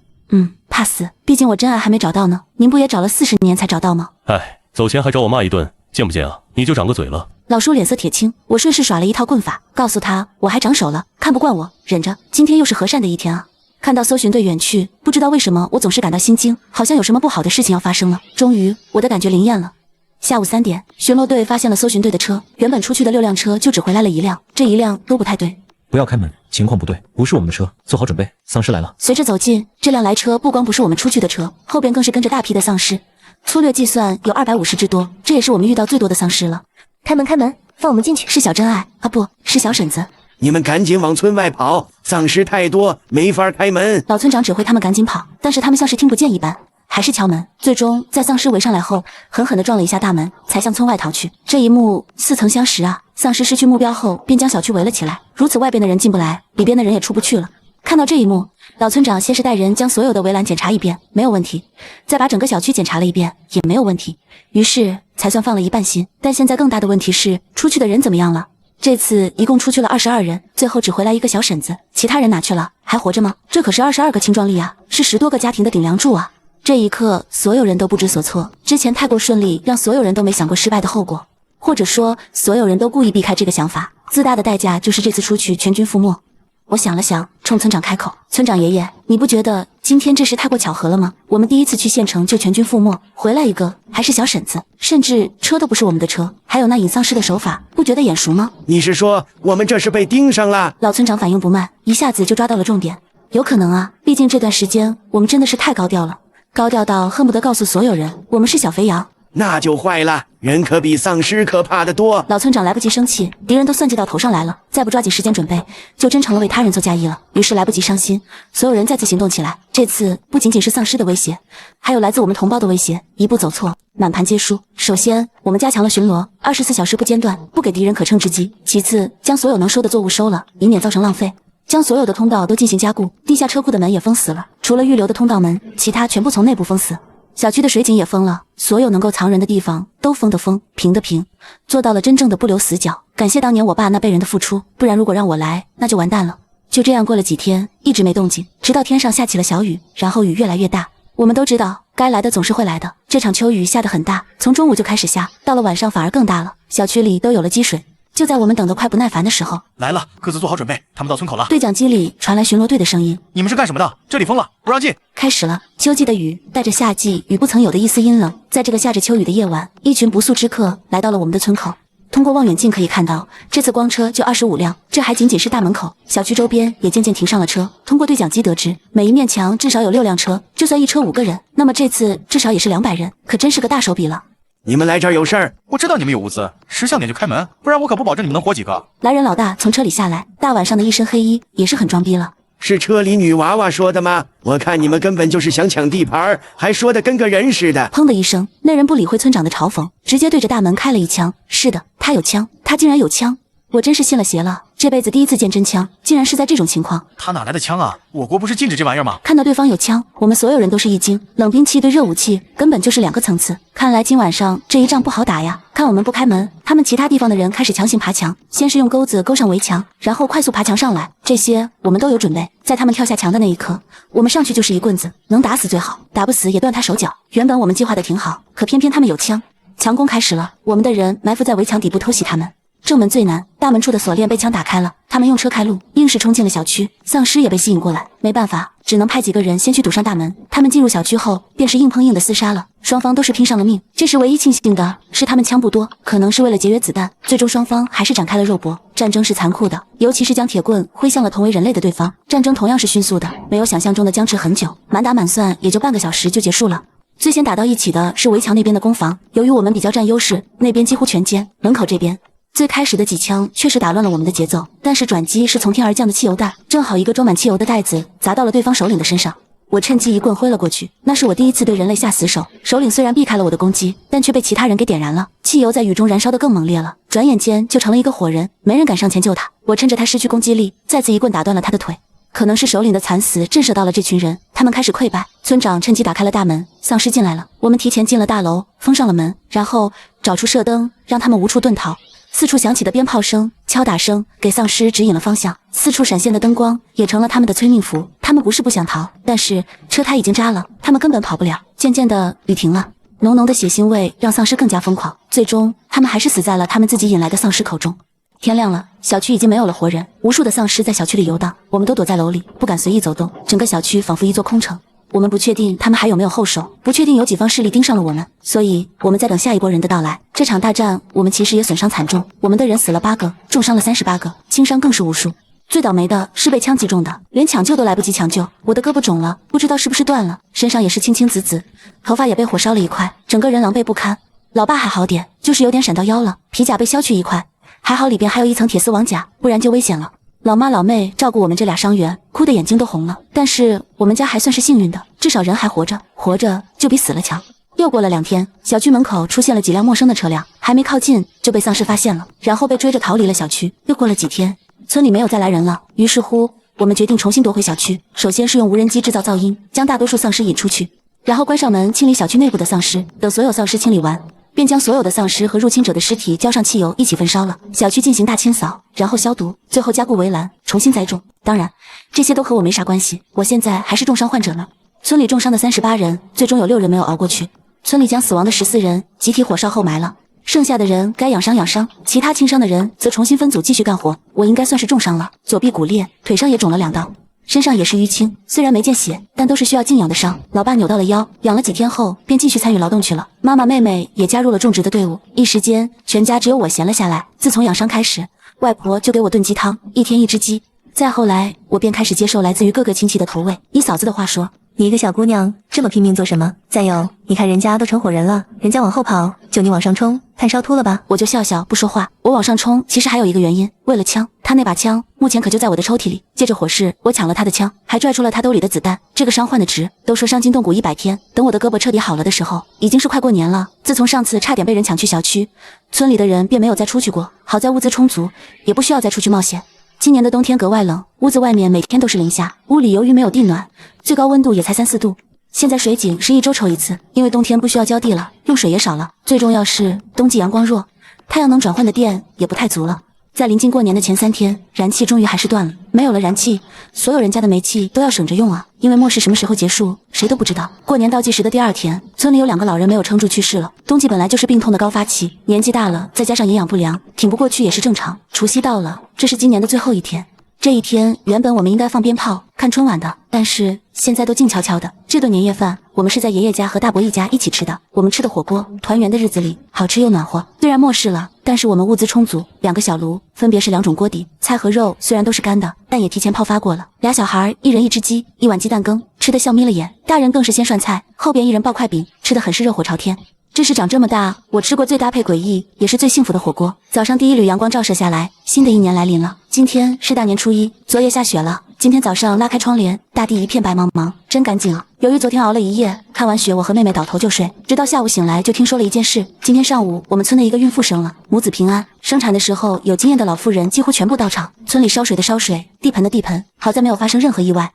怕死，毕竟我真爱还没找到呢。您不也找了40年才找到吗？哎，走前还找我骂一顿，见不见啊？你就长个嘴了。老叔脸色铁青，我顺势耍了一套棍法，告诉他我还长手了，看不惯我，忍着。今天又是和善的一天啊。看到搜寻队远去，不知道为什么我总是感到心惊，好像有什么不好的事情要发生了。终于，我的感觉灵验了。下午3点，巡逻队发现了搜寻队的车，原本出去的6辆车就只回来了1辆，这1辆都不太对。不要开门，情况不对，不是我们的车，做好准备，丧尸来了。随着走近，这辆来车不光不是我们出去的车，后边更是跟着大批的丧尸，粗略计算有250只多，这也是我们遇到最多的丧尸了。开门，开门，放我们进去。是小真爱啊，不是小婶子。你们赶紧往村外跑，丧尸太多，没法开门。老村长指挥他们赶紧跑，但是他们像是听不见一般，还是敲门。最终在丧尸围上来后，狠狠地撞了一下大门，才向村外逃去。这一幕似曾相识啊！丧尸失去目标后，便将小区围了起来，如此外边的人进不来，里边的人也出不去了。看到这一幕，老村长先是带人将所有的围栏检查一遍，没有问题，再把整个小区检查了一遍，也没有问题，于是才算放了一半心。但现在更大的问题是，出去的人怎么样了？这次一共出去了22人，最后只回来一个小婶子，其他人哪去了？还活着吗？这可是22个青壮力啊，是10多个家庭的顶梁柱啊！这一刻，所有人都不知所措。之前太过顺利，让所有人都没想过失败的后果，或者说，所有人都故意避开这个想法。自大的代价就是这次出去全军覆没。我想了想，冲村长开口：“村长爷爷，你不觉得今天这事太过巧合了吗？我们第一次去县城就全军覆没，回来一个还是小婶子，甚至车都不是我们的车，还有那引丧尸的手法，不觉得眼熟吗？”你是说我们这是被盯上了？老村长反应不慢，一下子就抓到了重点。有可能啊，毕竟这段时间我们真的是太高调了，高调到恨不得告诉所有人我们是小肥羊。那就坏了，人可比丧尸可怕得多。老村长来不及生气，敌人都算计到头上来了，再不抓紧时间准备，就真成了为他人做嫁衣了。于是来不及伤心，所有人再次行动起来。这次不仅仅是丧尸的威胁，还有来自我们同胞的威胁，一步走错满盘皆输。首先，我们加强了巡逻，24小时不间断，不给敌人可乘之机。其次，将所有能收的作物收了，以免造成浪费。将所有的通道都进行加固，地下车库的门也封死了，除了预留的通道门，其他全部从内部封死。小区的水井也封了，所有能够藏人的地方都封的封，平的平，做到了真正的不留死角。感谢当年我爸那辈人的付出，不然如果让我来，那就完蛋了。就这样过了几天，一直没动静，直到天上下起了小雨，然后雨越来越大。我们都知道，该来的总是会来的。这场秋雨下得很大，从中午就开始下，到了晚上反而更大了，小区里都有了积水。就在我们等得快不耐烦的时候，来了，各自做好准备，他们到村口了。对讲机里传来巡逻队的声音：“你们是干什么的？这里封了，不让进。”开始了，秋季的雨带着夏季雨不曾有的一丝阴冷。在这个下着秋雨的夜晚，一群不速之客来到了我们的村口。通过望远镜可以看到，这次光车就25辆，这还仅仅是大门口，小区周边也渐渐停上了车。通过对讲机得知，每一面墙至少有6辆车，就算一车5个人，那么这次至少也是200人，可真是个大手笔了。你们来这儿有事儿？我知道你们有物资，识相点就开门，不然我可不保证你们能活几个。来人老大从车里下来，大晚上的一身黑衣，也是很装逼了。是车里女娃娃说的吗？我看你们根本就是想抢地盘，还说的跟个人似的。砰的一声，那人不理会村长的嘲讽，直接对着大门开了一枪。是的，他有枪，他竟然有枪！我真是信了邪了，这辈子第一次见真枪，竟然是在这种情况。他哪来的枪啊？我国不是禁止这玩意儿吗？看到对方有枪，我们所有人都是一惊。冷兵器对热武器根本就是2个层次，看来今晚上这一仗不好打呀。看我们不开门，他们其他地方的人开始强行爬墙，先是用钩子勾上围墙，然后快速爬墙上来，这些我们都有准备。在他们跳下墙的那一刻，我们上去就是一棍子，能打死最好，打不死也断他手脚。原本我们计划的挺好，可偏偏他们有枪。强攻开始了，我们的人埋伏在围墙底部偷袭他们。正门最难，大门处的锁链被枪打开了，他们用车开路，硬是冲进了小区，丧尸也被吸引过来，没办法，只能派几个人先去堵上大门。他们进入小区后，便是硬碰硬的厮杀了，双方都是拼上了命。这时唯一庆幸的是他们枪不多，可能是为了节约子弹，最终双方还是展开了肉搏。战争是残酷的，尤其是将铁棍挥向了同为人类的对方，战争同样是迅速的，没有想象中的僵持很久，满打满算也就半个小时就结束了。最先打到一起的是围墙那边的攻防，由于我们比较占优势，那边几乎全歼。门口这边最开始的几枪确实打乱了我们的节奏，但是转机是从天而降的汽油弹，正好一个装满汽油的袋子砸到了对方首领的身上。我趁机一棍挥了过去，那是我第一次对人类下死手。首领虽然避开了我的攻击，但却被其他人给点燃了，汽油在雨中燃烧得更猛烈了，转眼间就成了一个火人，没人敢上前救他。我趁着他失去攻击力，再次一棍打断了他的腿。可能是首领的惨死震慑到了这群人，他们开始溃败。村长趁机打开了大门，丧尸进来了。我们提前进了大楼，封上了门，然后找出射灯，让他们无处遁逃。四处响起的鞭炮声、敲打声给丧尸指引了方向，四处闪现的灯光也成了他们的催命符。他们不是不想逃，但是车胎已经扎了，他们根本跑不了。渐渐的，雨停了，浓浓的血腥味让丧尸更加疯狂，最终他们还是死在了他们自己引来的丧尸口中。天亮了，小区已经没有了活人，无数的丧尸在小区里游荡，我们都躲在楼里，不敢随意走动，整个小区仿佛一座空城。我们不确定他们还有没有后手，不确定有几方势力盯上了我们，所以我们在等下一波人的到来。这场大战我们其实也损伤惨重，我们的人死了8个，重伤了38个，轻伤更是无数。最倒霉的是被枪击中的，连抢救都来不及抢救，我的胳膊肿了，不知道是不是断了，身上也是青青紫紫，头发也被火烧了一块，整个人狼狈不堪。老爸还好点，就是有点闪到腰了，皮甲被削去一块，还好里边还有一层铁丝网甲，不然就危险了。老妈老妹照顾我们这俩伤员，哭得眼睛都红了。但是我们家还算是幸运的，至少人还活着，活着就比死了强。又过了2天，小区门口出现了几辆陌生的车辆，还没靠近就被丧尸发现了，然后被追着逃离了小区。又过了几天，村里没有再来人了，于是乎我们决定重新夺回小区。首先是用无人机制造噪音，将大多数丧尸引出去，然后关上门清理小区内部的丧尸。等所有丧尸清理完，便将所有的丧尸和入侵者的尸体浇上汽油一起焚烧了，小区进行大清扫，然后消毒，最后加固围栏，重新栽种。当然这些都和我没啥关系，我现在还是重伤患者呢。村里重伤的38人，最终有6人没有熬过去。村里将死亡的14人集体火烧后埋了，剩下的人该养伤养伤，其他轻伤的人则重新分组继续干活。我应该算是重伤了，左臂骨裂，腿上也肿了2道，身上也是淤青，虽然没见血，但都是需要静养的伤。老爸扭到了腰，养了几天后便继续参与劳动去了。妈妈妹妹也加入了种植的队伍，一时间全家只有我闲了下来。自从养伤开始，外婆就给我炖鸡汤，1天1只鸡。再后来，我便开始接受来自于各个亲戚的投喂。以嫂子的话说，你一个小姑娘这么拼命做什么？再有，你看人家都成火人了，人家往后跑，就你往上冲，看烧秃了吧？我就笑笑不说话。我往上冲，其实还有一个原因，为了枪。他那把枪目前可就在我的抽屉里。借着火势，我抢了他的枪，还拽出了他兜里的子弹。这个伤换的值，都说伤筋动骨100天。等我的胳膊彻底好了的时候，已经是快过年了。自从上次差点被人抢去小区，村里的人便没有再出去过。好在物资充足，也不需要再出去冒险。今年的冬天格外冷，屋子外面每天都是零下，屋里由于没有地暖，最高温度也才3、4度。现在水井是1周抽一次，因为冬天不需要浇地了，用水也少了。最重要是冬季阳光弱，太阳能转换的电也不太足了。在临近过年的前3天，燃气终于还是断了。没有了燃气，所有人家的煤气都要省着用啊，因为末世什么时候结束，谁都不知道。过年倒计时的第2天，村里有2个老人没有撑住去世了。冬季本来就是病痛的高发期，年纪大了，再加上营养不良，挺不过去也是正常。除夕到了，这是今年的最后一天。这一天原本我们应该放鞭炮看春晚的，但是现在都静悄悄的。这顿年夜饭我们是在爷爷家和大伯一家一起吃的，我们吃的火锅，团圆的日子里好吃又暖和。虽然末世了，但是我们物资充足，2个小炉分别是2种锅底，菜和肉虽然都是干的，但也提前泡发过了。俩小孩一人1只鸡，1碗鸡蛋羹，吃得笑眯了眼。大人更是先涮菜，后边一人抱块饼，吃得很是热火朝天。这是长这么大我吃过最搭配诡异也是最幸福的火锅。早上第一缕阳光照射下来，新的一年来临了。今天是大年初1，昨夜下雪了，今天早上拉开窗帘，大地一片白茫茫，真干净啊。由于昨天熬了一夜，看完雪我和妹妹倒头就睡，直到下午醒来就听说了一件事。今天上午我们村的一个孕妇生了，母子平安。生产的时候有经验的老妇人几乎全部到场，村里烧水的烧水，地盆的地盆，好在没有发生任何意外。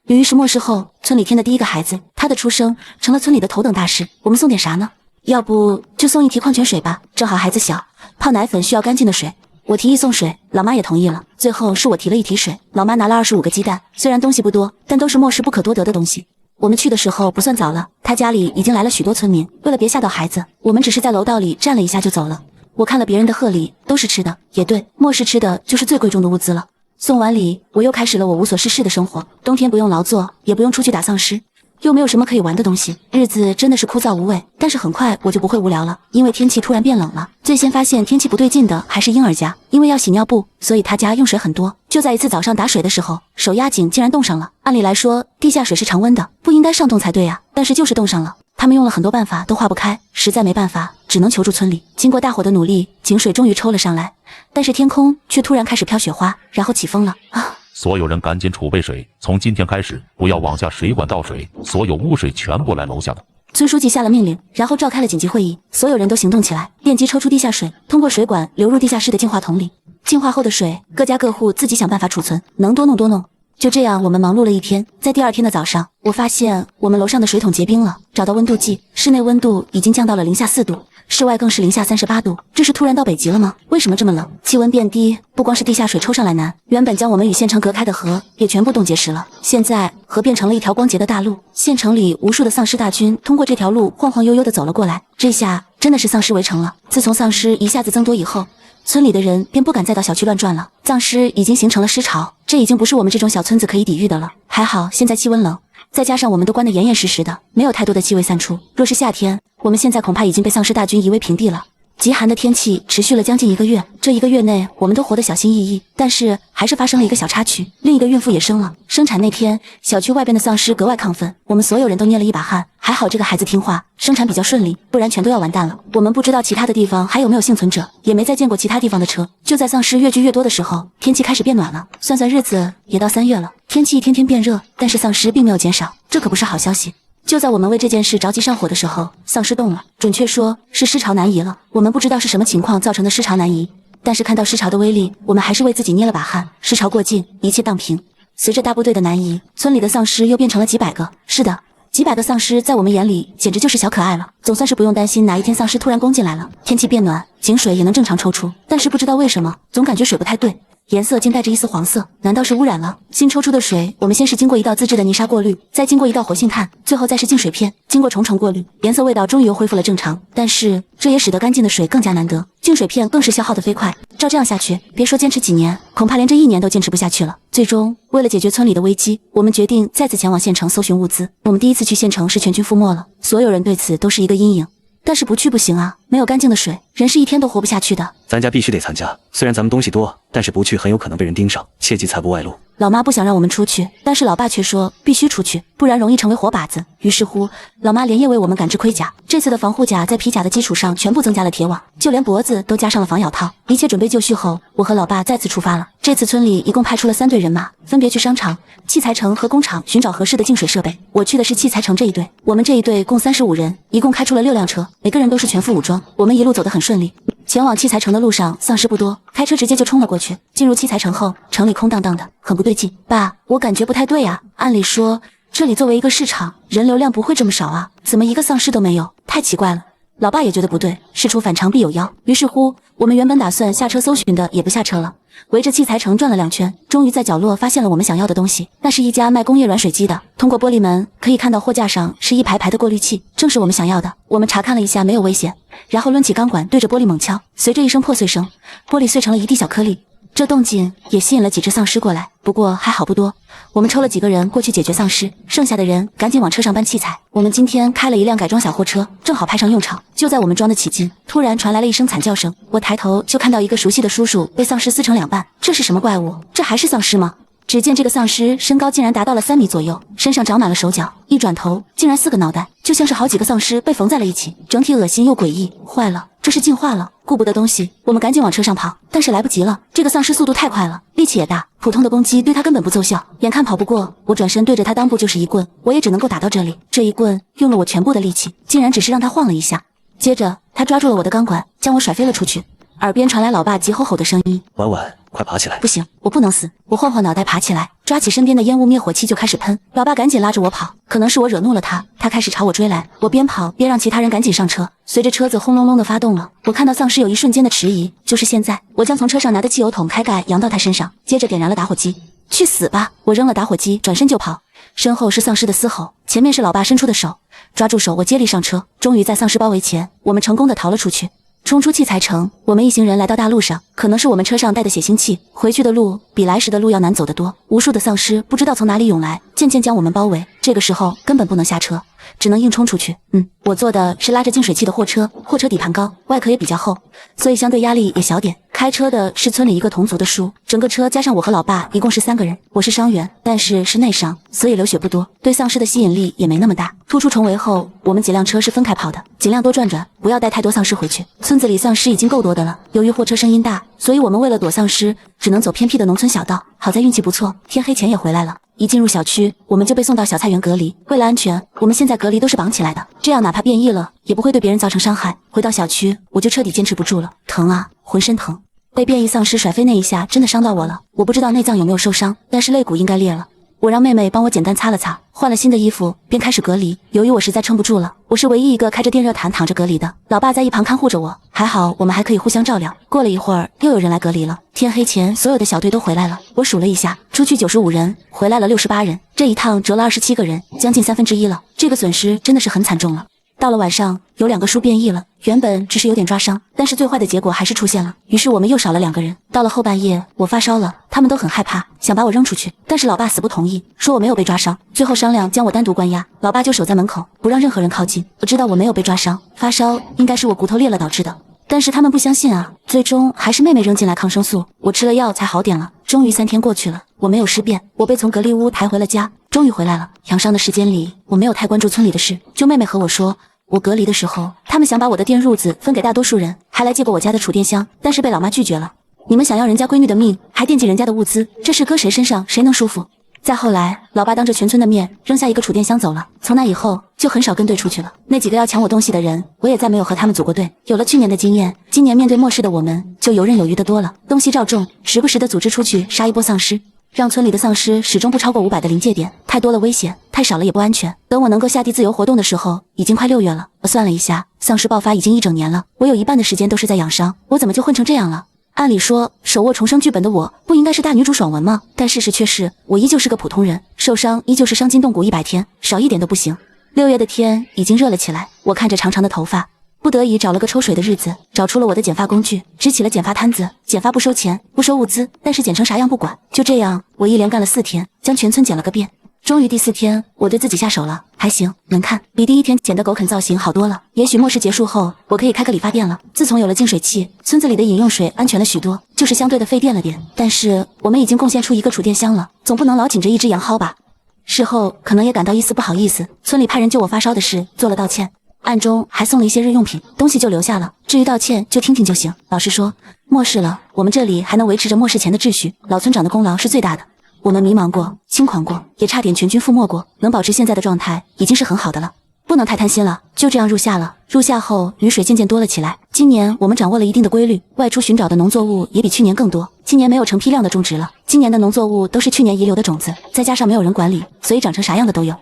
由于是末世后村里添的第一个孩子，他的出生成了村里的头等大事。我们送点啥呢？要不就送一提矿泉水吧，正好孩子小，泡奶粉需要干净的水。我提议送水，老妈也同意了。最后是我提了一提水，老妈拿了25个鸡蛋，虽然东西不多，但都是末世不可多得的东西。我们去的时候不算早了，他家里已经来了许多村民，为了别吓到孩子，我们只是在楼道里站了一下就走了。我看了别人的贺礼，都是吃的，也对，末世吃的就是最贵重的物资了。送完礼，我又开始了我无所事事的生活。冬天不用劳作，也不用出去打丧尸，又没有什么可以玩的东西，日子真的是枯燥无味。但是很快我就不会无聊了，因为天气突然变冷了。最先发现天气不对劲的还是婴儿家，因为要洗尿布，所以他家用水很多。就在一次早上打水的时候，手压紧竟然冻上了。按理来说地下水是常温的，不应该上冻才对啊，但是就是冻上了。他们用了很多办法都化不开，实在没办法，只能求助村里。经过大伙的努力，井水终于抽了上来，但是天空却突然开始飘雪花，然后起风了啊！所有人赶紧储备水，从今天开始不要往下水管倒水，所有污水全部来楼下的。村书记下了命令，然后召开了紧急会议，所有人都行动起来。电机抽出地下水，通过水管流入地下室的净化桶里。净化后的水，各家各户自己想办法储存，能多弄多弄。就这样，我们忙碌了一天。在第2天的早上，我发现我们楼上的水桶结冰了，找到温度计，室内温度已经降到了零下4度，室外更是零下38度。这是突然到北极了吗？为什么这么冷？气温变低，不光是地下水抽上来难，原本将我们与县城隔开的河也全部冻结实了。现在河变成了一条光洁的大路，县城里无数的丧尸大军通过这条路晃晃悠悠地走了过来。这下真的是丧尸围城了。自从丧尸一下子增多以后，村里的人便不敢再到小区乱转了，丧尸已经形成了尸潮，这已经不是我们这种小村子可以抵御的了。还好现在气温冷，再加上我们都关得严严实实的，没有太多的气味散出。若是夏天，我们现在恐怕已经被丧尸大军夷为平地了。极寒的天气持续了将近1个月，这1个月内我们都活得小心翼翼，但是还是发生了一个小插曲，另一个孕妇也生了。生产那天，小区外边的丧尸格外亢奋，我们所有人都捏了一把汗。还好这个孩子听话，生产比较顺利，不然全都要完蛋了。我们不知道其他的地方还有没有幸存者，也没再见过其他地方的车。就在丧尸越聚越多的时候，天气开始变暖了，算算日子也到3月了，天气一天天变热，但是丧尸并没有减少，这可不是好消息。就在我们为这件事着急上火的时候，丧尸动了，准确说是尸潮南移了。我们不知道是什么情况造成的尸潮南移，但是看到尸潮的威力，我们还是为自己捏了把汗。尸潮过境，一切荡平。随着大部队的南移，村里的丧尸又变成了几百个。是的，几百个丧尸在我们眼里简直就是小可爱了，总算是不用担心哪一天丧尸突然攻进来了。天气变暖，井水也能正常抽出，但是不知道为什么，总感觉水不太对。颜色竟带着一丝黄色，难道是污染了？新抽出的水，我们先是经过一道自制的泥沙过滤，再经过一道活性炭，最后再是净水片，经过重重过滤，颜色味道终于又恢复了正常。但是这也使得干净的水更加难得，净水片更是消耗得飞快。照这样下去，别说坚持几年，恐怕连这1年都坚持不下去了。最终，为了解决村里的危机，我们决定再次前往县城搜寻物资。我们第一次去县城是全军覆没了，所有人对此都是一个阴影。但是不去不行啊，没有干净的水，人是1天都活不下去的。咱家必须得参加，虽然咱们东西多，但是不去很有可能被人盯上，切记财不外露。老妈不想让我们出去，但是老爸却说必须出去，不然容易成为活靶子。于是乎，老妈连夜为我们赶制盔甲。这次的防护甲在皮甲的基础上全部增加了铁网，就连脖子都加上了防咬套。一切准备就绪后，我和老爸再次出发了。这次村里一共派出了3队人马，分别去商场、器材城和工厂寻找合适的净水设备。我去的是器材城这一队，我们这一队共35人，一共开出了6辆车，每个人都是全副武装。我们一路走得很顺利。前往器材城的路上，丧尸不多，开车直接就冲了过去。进入器材城后，城里空荡荡的，很不对劲。爸，我感觉不太对啊，按理说这里作为一个市场，人流量不会这么少啊，怎么一个丧尸都没有？太奇怪了。老爸也觉得不对，事出反常必有妖。于是乎，我们原本打算下车搜寻的也不下车了，围着器材城转了2圈，终于在角落发现了我们想要的东西。那是一家卖工业软水机的，通过玻璃门可以看到货架上是一排排的过滤器，正是我们想要的。我们查看了一下，没有危险，然后抡起钢管对着玻璃猛敲，随着一声破碎声，玻璃碎成了一地小颗粒。这动静也吸引了几只丧尸过来，不过还好不多。我们抽了几个人过去解决丧尸，剩下的人赶紧往车上搬器材。我们今天开了一辆改装小货车，正好派上用场。就在我们装得起劲，突然传来了一声惨叫声。我抬头就看到一个熟悉的叔叔被丧尸撕成2半。这是什么怪物？这还是丧尸吗？只见这个丧尸身高竟然达到了3米左右，身上长满了手脚，一转头竟然4个脑袋，就像是好几个丧尸被缝在了一起，整体恶心又诡异。坏了，这是进化了，顾不得东西，我们赶紧往车上跑，但是来不及了，这个丧尸速度太快了，力气也大，普通的攻击对他根本不奏效。眼看跑不过，我转身对着他裆部就是一棍，我也只能够打到这里。这一棍用了我全部的力气，竟然只是让他晃了一下，接着他抓住了我的钢管，将我甩飞了出去。耳边传来老爸急吼吼的声音：婉婉，快爬起来！不行，我不能死！我晃晃脑袋爬起来，抓起身边的烟雾灭火器就开始喷。老爸赶紧拉着我跑，可能是我惹怒了他，他开始朝我追来。我边跑边让其他人赶紧上车。随着车子轰隆隆的发动了，我看到丧尸有一瞬间的迟疑，就是现在，我将从车上拿的汽油桶开盖扬到他身上，接着点燃了打火机。去死吧！我扔了打火机，转身就跑。身后是丧尸的嘶吼，前面是老爸伸出的手，抓住手，我接力上车。终于在丧尸包围前，我们成功的逃了出去。冲出器材城，我们一行人来到大路上，可能是我们车上带的血腥气，回去的路比来时的路要难走得多。无数的丧尸不知道从哪里涌来，渐渐将我们包围。这个时候根本不能下车，只能硬冲出去。我坐的是拉着净水器的货车，货车底盘高，外壳也比较厚，所以相对压力也小点。开车的是村里一个同族的叔，整个车加上我和老爸一共是3个人。我是伤员，但是内伤，所以流血不多，对丧尸的吸引力也没那么大。突出重围后，我们几辆车是分开跑的，尽量多转转，不要带太多丧尸回去。村子里丧尸已经够多的了，由于货车声音大，所以我们为了躲丧尸，只能走偏僻的农村小道。好在运气不错，天黑前也回来了。一进入小区，我们就被送到小菜园隔离。为了安全，我们现在隔离都是绑起来的，这样哪怕变异了，也不会对别人造成伤害。回到小区，我就彻底坚持不住了，疼啊，浑身疼。被变异丧尸甩飞那一下真的伤到我了，我不知道内脏有没有受伤，但是肋骨应该裂了。我让妹妹帮我简单擦了擦，换了新的衣服，便开始隔离。由于我实在撑不住了，我是唯一一个开着电热毯躺着隔离的，老爸在一旁看护着我，还好我们还可以互相照料。过了一会儿，又有人来隔离了。天黑前，所有的小队都回来了。我数了一下，出去95人，回来了68人，这一趟折了27个人，将近1/3了。这个损失真的是很惨重了。到了晚上，有2个叔变异了，原本只是有点抓伤，但是最坏的结果还是出现了，于是我们又少了2个人。到了后半夜，我发烧了，他们都很害怕，想把我扔出去，但是老爸死不同意，说我没有被抓伤，最后商量将我单独关押，老爸就守在门口，不让任何人靠近。我知道我没有被抓伤，发烧应该是我骨头裂了导致的，但是他们不相信啊，最终还是妹妹扔进来抗生素，我吃了药才好点了。终于3天过去了，我没有尸变，我被从隔离屋抬回了家，终于回来了。养伤的时间里，我没有太关注村里的事，就妹妹和我说，我隔离的时候，他们想把我的电褥子分给大多数人，还来借过我家的储电箱，但是被老妈拒绝了。你们想要人家闺女的命，还惦记人家的物资，这事搁谁身上谁能舒服？再后来，老爸当着全村的面扔下一个储电箱走了，从那以后就很少跟队出去了。那几个要抢我东西的人，我也再没有和他们组过队。有了去年的经验，今年面对末世的我们就游刃有余的多了，东西照重，时不时的组织出去杀一波丧尸。让村里的丧尸始终不超过500的临界点，太多了危险，太少了也不安全。等我能够下地自由活动的时候，已经快6月了。我算了一下，丧尸爆发已经1整年了，我有一半的时间都是在养伤，我怎么就混成这样了？按理说，手握重生剧本的我，不应该是大女主爽文吗？但事实却是，我依旧是个普通人，受伤依旧是伤筋动骨100天，少一点都不行。6月的天已经热了起来，我看着长长的头发，不得已找了个抽水的日子，找出了我的剪发工具，支起了剪发摊子。剪发不收钱，不收物资，但是剪成啥样不管。就这样，我一连干了4天，将全村剪了个遍。终于第4天，我对自己下手了，还行，能看，比第1天剪的狗啃造型好多了。也许末世结束后，我可以开个理发店了。自从有了净水器，村子里的饮用水安全了许多，就是相对的费电了点。但是我们已经贡献出一个储电箱了，总不能老紧着一只羊薅吧。事后可能也感到一丝不好意思，村里派人救我发烧的事做了道歉，暗中还送了一些日用品，东西就留下了。至于道歉，就听听就行。老实说，末世了，我们这里还能维持着末世前的秩序，老村长的功劳是最大的。我们迷茫过，轻狂过，也差点全军覆没过，能保持现在的状态已经是很好的了。不能太贪心了，就这样入夏了。入夏后，雨水渐渐多了起来。今年我们掌握了一定的规律，外出寻找的农作物也比去年更多。今年没有成批量的种植了，今年的农作物都是去年遗留的种子，再加上没有人管理，所以长成啥样的都有。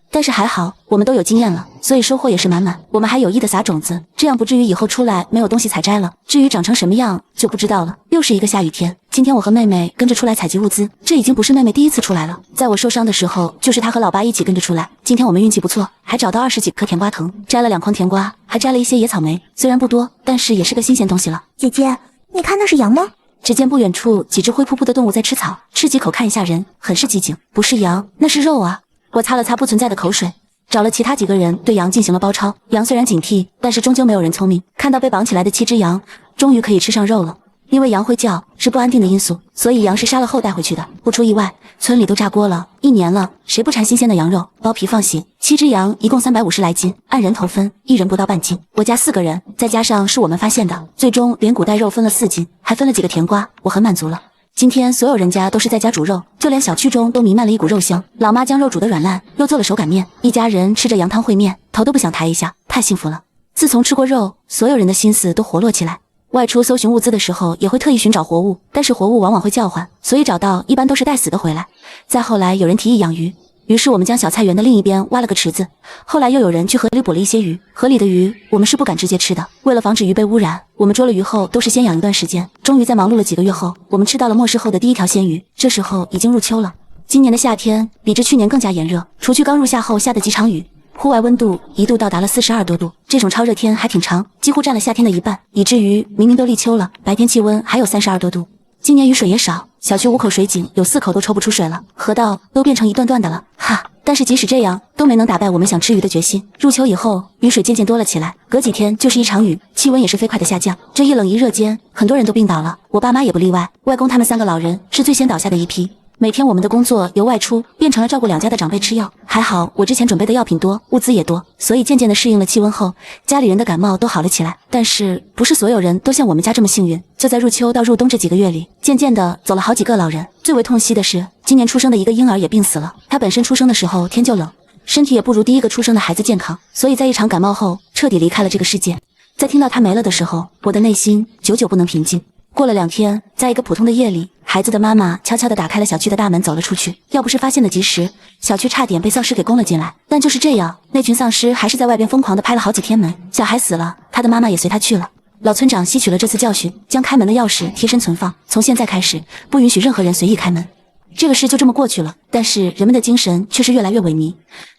但是还好，我们都有经验了，所以收获也是满满。我们还有意的撒种子，这样不至于以后出来没有东西采摘了。至于长成什么样就不知道了。又是一个下雨天，今天我和妹妹跟着出来采集物资，这已经不是妹妹第一次出来了。在我受伤的时候，就是她和老爸一起跟着出来。今天我们运气不错，还找到20几颗甜瓜藤，摘了2筐甜瓜，还摘了一些野草莓，虽然不多，但是也是个新鲜东西了。姐姐，你看那是羊吗？只见不远处几只灰扑扑的动物在吃草，吃几口看一下人，很是机警。不是羊，那是肉啊！我擦了擦不存在的口水，找了其他几个人对羊进行了包抄。羊虽然警惕，但是终究没有人聪明。看到被绑起来的7只羊，终于可以吃上肉了。因为羊会叫，是不安定的因素，所以羊是杀了后带回去的。不出意外，村里都炸锅了，1年了，谁不馋新鲜的羊肉？剥皮放血，7只羊一共350来斤，按人头分，1人不到半斤。我家4个人，再加上是我们发现的，最终连骨带肉分了4斤，还分了几个甜瓜，我很满足了。今天所有人家都是在家煮肉，就连小区中都弥漫了一股肉香。老妈将肉煮得软烂，又做了手擀面，一家人吃着羊汤烩面，头都不想抬一下，太幸福了。自从吃过肉，所有人的心思都活络起来。外出搜寻物资的时候，也会特意寻找活物，但是活物往往会叫唤，所以找到一般都是带死的回来。再后来有人提议养鱼，于是我们将小菜园的另一边挖了个池子。后来又有人去河里捕了一些鱼，河里的鱼我们是不敢直接吃的，为了防止鱼被污染，我们捉了鱼后都是先养一段时间。终于在忙碌了几个月后，我们吃到了末世后的第一条鲜鱼，这时候已经入秋了。今年的夏天比之去年更加炎热，除去刚入夏后下的几场雨，户外温度一度到达了42多度，这种超热天还挺长，几乎占了夏天的一半，以至于明明都立秋了，白天气温还有32多度。今年雨水也少，小区5口水井有4口都抽不出水了，河道都变成一段段的了，哈！但是即使这样，都没能打败我们想吃鱼的决心。入秋以后，雨水渐渐多了起来，隔几天就是一场雨，气温也是飞快的下降。这一冷一热间，很多人都病倒了，我爸妈也不例外，外公他们3个老人是最先倒下的一批。每天我们的工作由外出变成了照顾2家的长辈吃药，还好我之前准备的药品多，物资也多，所以渐渐的适应了气温后，家里人的感冒都好了起来。但是不是所有人都像我们家这么幸运，就在入秋到入冬这几个月里，渐渐的走了好几个老人。最为痛惜的是，今年出生的一个婴儿也病死了，他本身出生的时候天就冷，身体也不如第一个出生的孩子健康，所以在一场感冒后彻底离开了这个世界。在听到他没了的时候，我的内心久久不能平静。过了2天，在一个普通的夜里，孩子的妈妈悄悄地打开了小区的大门，走了出去。要不是发现的及时，小区差点被丧尸给攻了进来。但就是这样，那群丧尸还是在外边疯狂地拍了好几天门。小孩死了，他的妈妈也随他去了。老村长吸取了这次教训，将开门的钥匙贴身存放，从现在开始，不允许任何人随意开门。这个事就这么过去了，但是人们的精神却是越来越萎靡，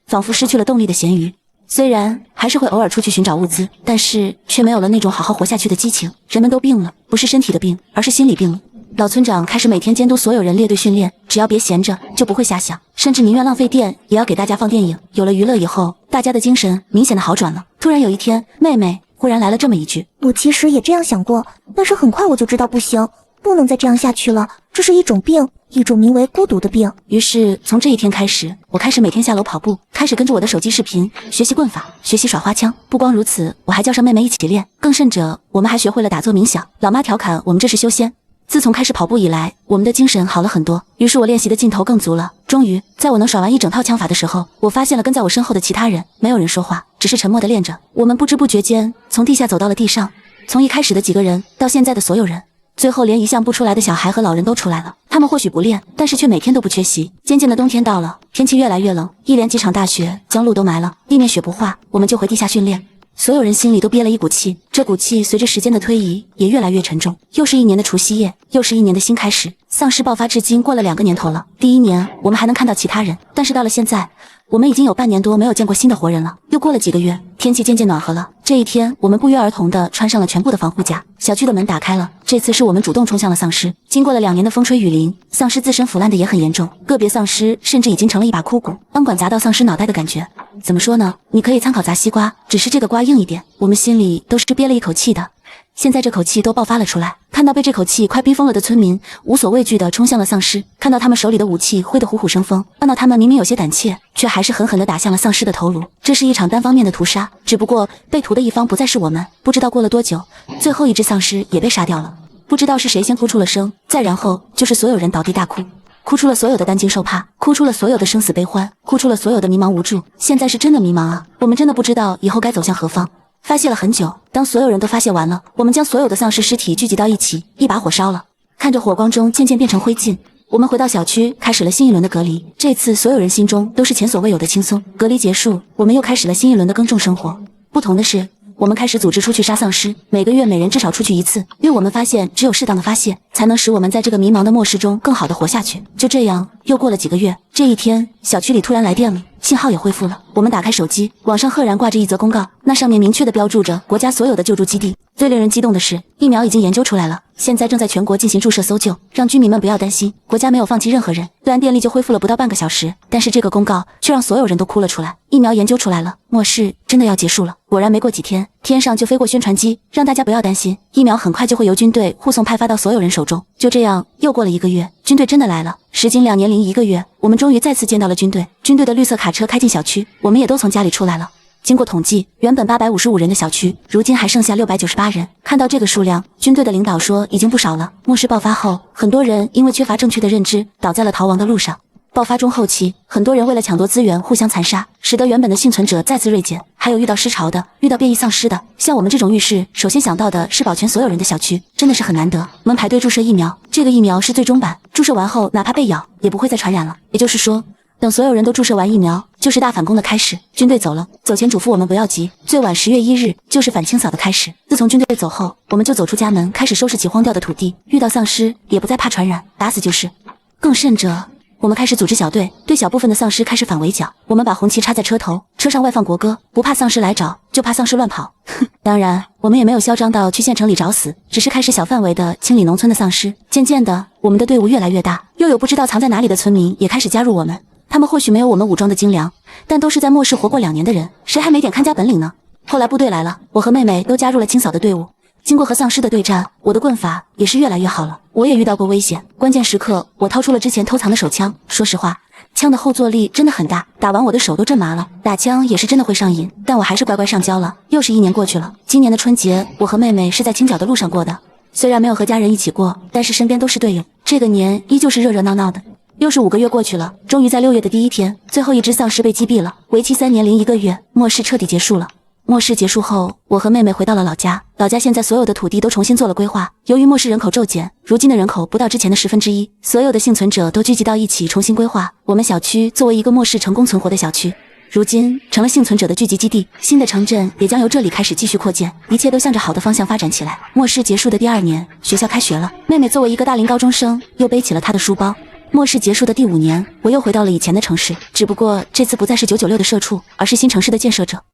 仿佛失去了动力的咸鱼。虽然还是会偶尔出去寻找物资，但是却没有了那种好好活下去的激情。人们都病了，不是身体的病，而是心理病了。老村长开始每天监督所有人列队训练，只要别闲着，就不会瞎想，甚至宁愿浪费电也要给大家放电影。有了娱乐以后，大家的精神明显的好转了。突然有一天，妹妹忽然来了这么一句：我其实也这样想过，但是很快我就知道不行，不能再这样下去了，这是一种病，一种名为孤独的病。于是从这一天开始，我开始每天下楼跑步，开始跟着我的手机视频学习棍法，学习耍花枪。不光如此，我还叫上妹妹一起练，更甚者我们还学会了打坐冥想。老妈调侃我们这是修仙。自从开始跑步以来，我们的精神好了很多，于是我练习的劲头更足了。终于在我能耍完一整套枪法的时候，我发现了跟在我身后的其他人，没有人说话，只是沉默地练着。我们不知不觉间从地下走到了地上，从一开始的几个人到现在的所有人，最后连一项不出来的小孩和老人都出来了。他们或许不练，但是却每天都不缺席。渐渐的冬天到了，天气越来越冷，一连几场大雪将路都埋了，地面雪不化，我们就回地下训练。所有人心里都憋了一股气，这股气随着时间的推移也越来越沉重。又是一年的除夕夜，又是一年的新开始。丧尸爆发至今过了2个年头了。第一年我们还能看到其他人，但是到了现在，我们已经有半年多没有见过新的活人了。又过了几个月，天气渐渐暖和了。这一天，我们不约而同地穿上了全部的防护甲。小区的门打开了，这次是我们主动冲向了丧尸。经过了2年的风吹雨淋，丧尸自身腐烂的也很严重，个别丧尸甚至已经成了一把枯骨，钢管砸到丧尸脑袋的感觉。怎么说呢？你可以参考砸西瓜，只是这个瓜硬一点。我们心里都是憋了一口气的。现在这口气都爆发了出来，看到被这口气快逼疯了的村民，无所畏惧地冲向了丧尸，看到他们手里的武器挥得虎虎生风，看到他们明明有些胆怯，却还是狠狠地打向了丧尸的头颅。这是一场单方面的屠杀，只不过被屠的一方不再是我们。不知道过了多久，最后一只丧尸也被杀掉了。不知道是谁先哭出了声，再然后就是所有人倒地大哭，哭出了所有的担惊受怕，哭出了所有的生死悲欢，哭出了所有的迷茫无助。现在是真的迷茫啊，我们真的不知道以后该走向何方。发泄了很久，当所有人都发泄完了，我们将所有的丧尸尸体聚集到一起，一把火烧了。看着火光中渐渐变成灰烬，我们回到小区，开始了新一轮的隔离。这次所有人心中都是前所未有的轻松。隔离结束，我们又开始了新一轮的耕种生活。不同的是，我们开始组织出去杀丧尸，每个月每人至少出去1次，因为我们发现只有适当的发泄，才能使我们在这个迷茫的末世中更好的活下去。就这样，又过了几个月，这一天，小区里突然来电了，信号也恢复了。我们打开手机，网上赫然挂着一则公告，那上面明确的标注着国家所有的救助基地。最令人激动的是，疫苗已经研究出来了，现在正在全国进行注射搜救，让居民们不要担心，国家没有放弃任何人。虽然电力就恢复了不到半个小时，但是这个公告却让所有人都哭了出来。疫苗研究出来了，末世真的要结束了。果然没过几天，天上就飞过宣传机，让大家不要担心，疫苗很快就会由军队护送派发到所有人手中。就这样，又过了1个月，军队真的来了。时经2年零1个月，我们终于再次见到了军队。军队的绿色卡车开进小区，我们也都从家里出来了。经过统计，原本855人的小区，如今还剩下698人。看到这个数量，军队的领导说已经不少了。末世爆发后，很多人因为缺乏正确的认知，倒在了逃亡的路上。爆发中后期，很多人为了抢夺资源互相残杀，使得原本的幸存者再次锐减。还有遇到尸潮的，遇到变异丧尸的，像我们这种遇事首先想到的是保全所有人的小区，真的是很难得。我们排队注射疫苗，这个疫苗是最终版，注射完后哪怕被咬也不会再传染了。也就是说，等所有人都注射完疫苗，就是大反攻的开始。军队走了，走前嘱咐我们不要急，最晚10月1日就是反清扫的开始。自从军队走后，我们就走出家门，开始收拾起荒掉的土地，遇到丧尸也不再怕传染，打死就是。更甚者，我们开始组织小队，对小部分的丧尸开始反围剿。我们把红旗插在车头，车上外放国歌，不怕丧尸来找，就怕丧尸乱跑。当然，我们也没有嚣张到去县城里找死，只是开始小范围的清理农村的丧尸。渐渐的，我们的队伍越来越大，又有不知道藏在哪里的村民也开始加入我们。他们或许没有我们武装的精良，但都是在末世活过2年的人，谁还没点看家本领呢？后来部队来了，我和妹妹都加入了清扫的队伍。经过和丧尸的对战，我的棍法也是越来越好了。我也遇到过危险，关键时刻我掏出了之前偷藏的手枪。说实话，枪的后坐力真的很大，打完我的手都震麻了。打枪也是真的会上瘾，但我还是乖乖上交了。又是1年过去了，今年的春节，我和妹妹是在清剿的路上过的。虽然没有和家人一起过，但是身边都是队友，这个年依旧是热热闹闹的。又是5个月过去了，终于在6月的第一天，最后一只丧尸被击毙了。为期3年零1个月，末世彻底结束了。末世结束后，我和妹妹回到了老家。老家现在所有的土地都重新做了规划。由于末世人口骤减，如今的人口不到之前的1/10，所有的幸存者都聚集到一起重新规划。我们小区作为一个末世成功存活的小区，如今成了幸存者的聚集基地。新的城镇也将由这里开始继续扩建，一切都向着好的方向发展起来。末世结束的第2年，学校开学了。妹妹作为一个大龄高中生，又背起了她的书包。末世结束的第5年，我又回到了以前的城市，只不过这次不再是996的社畜，而是新城市的建设者。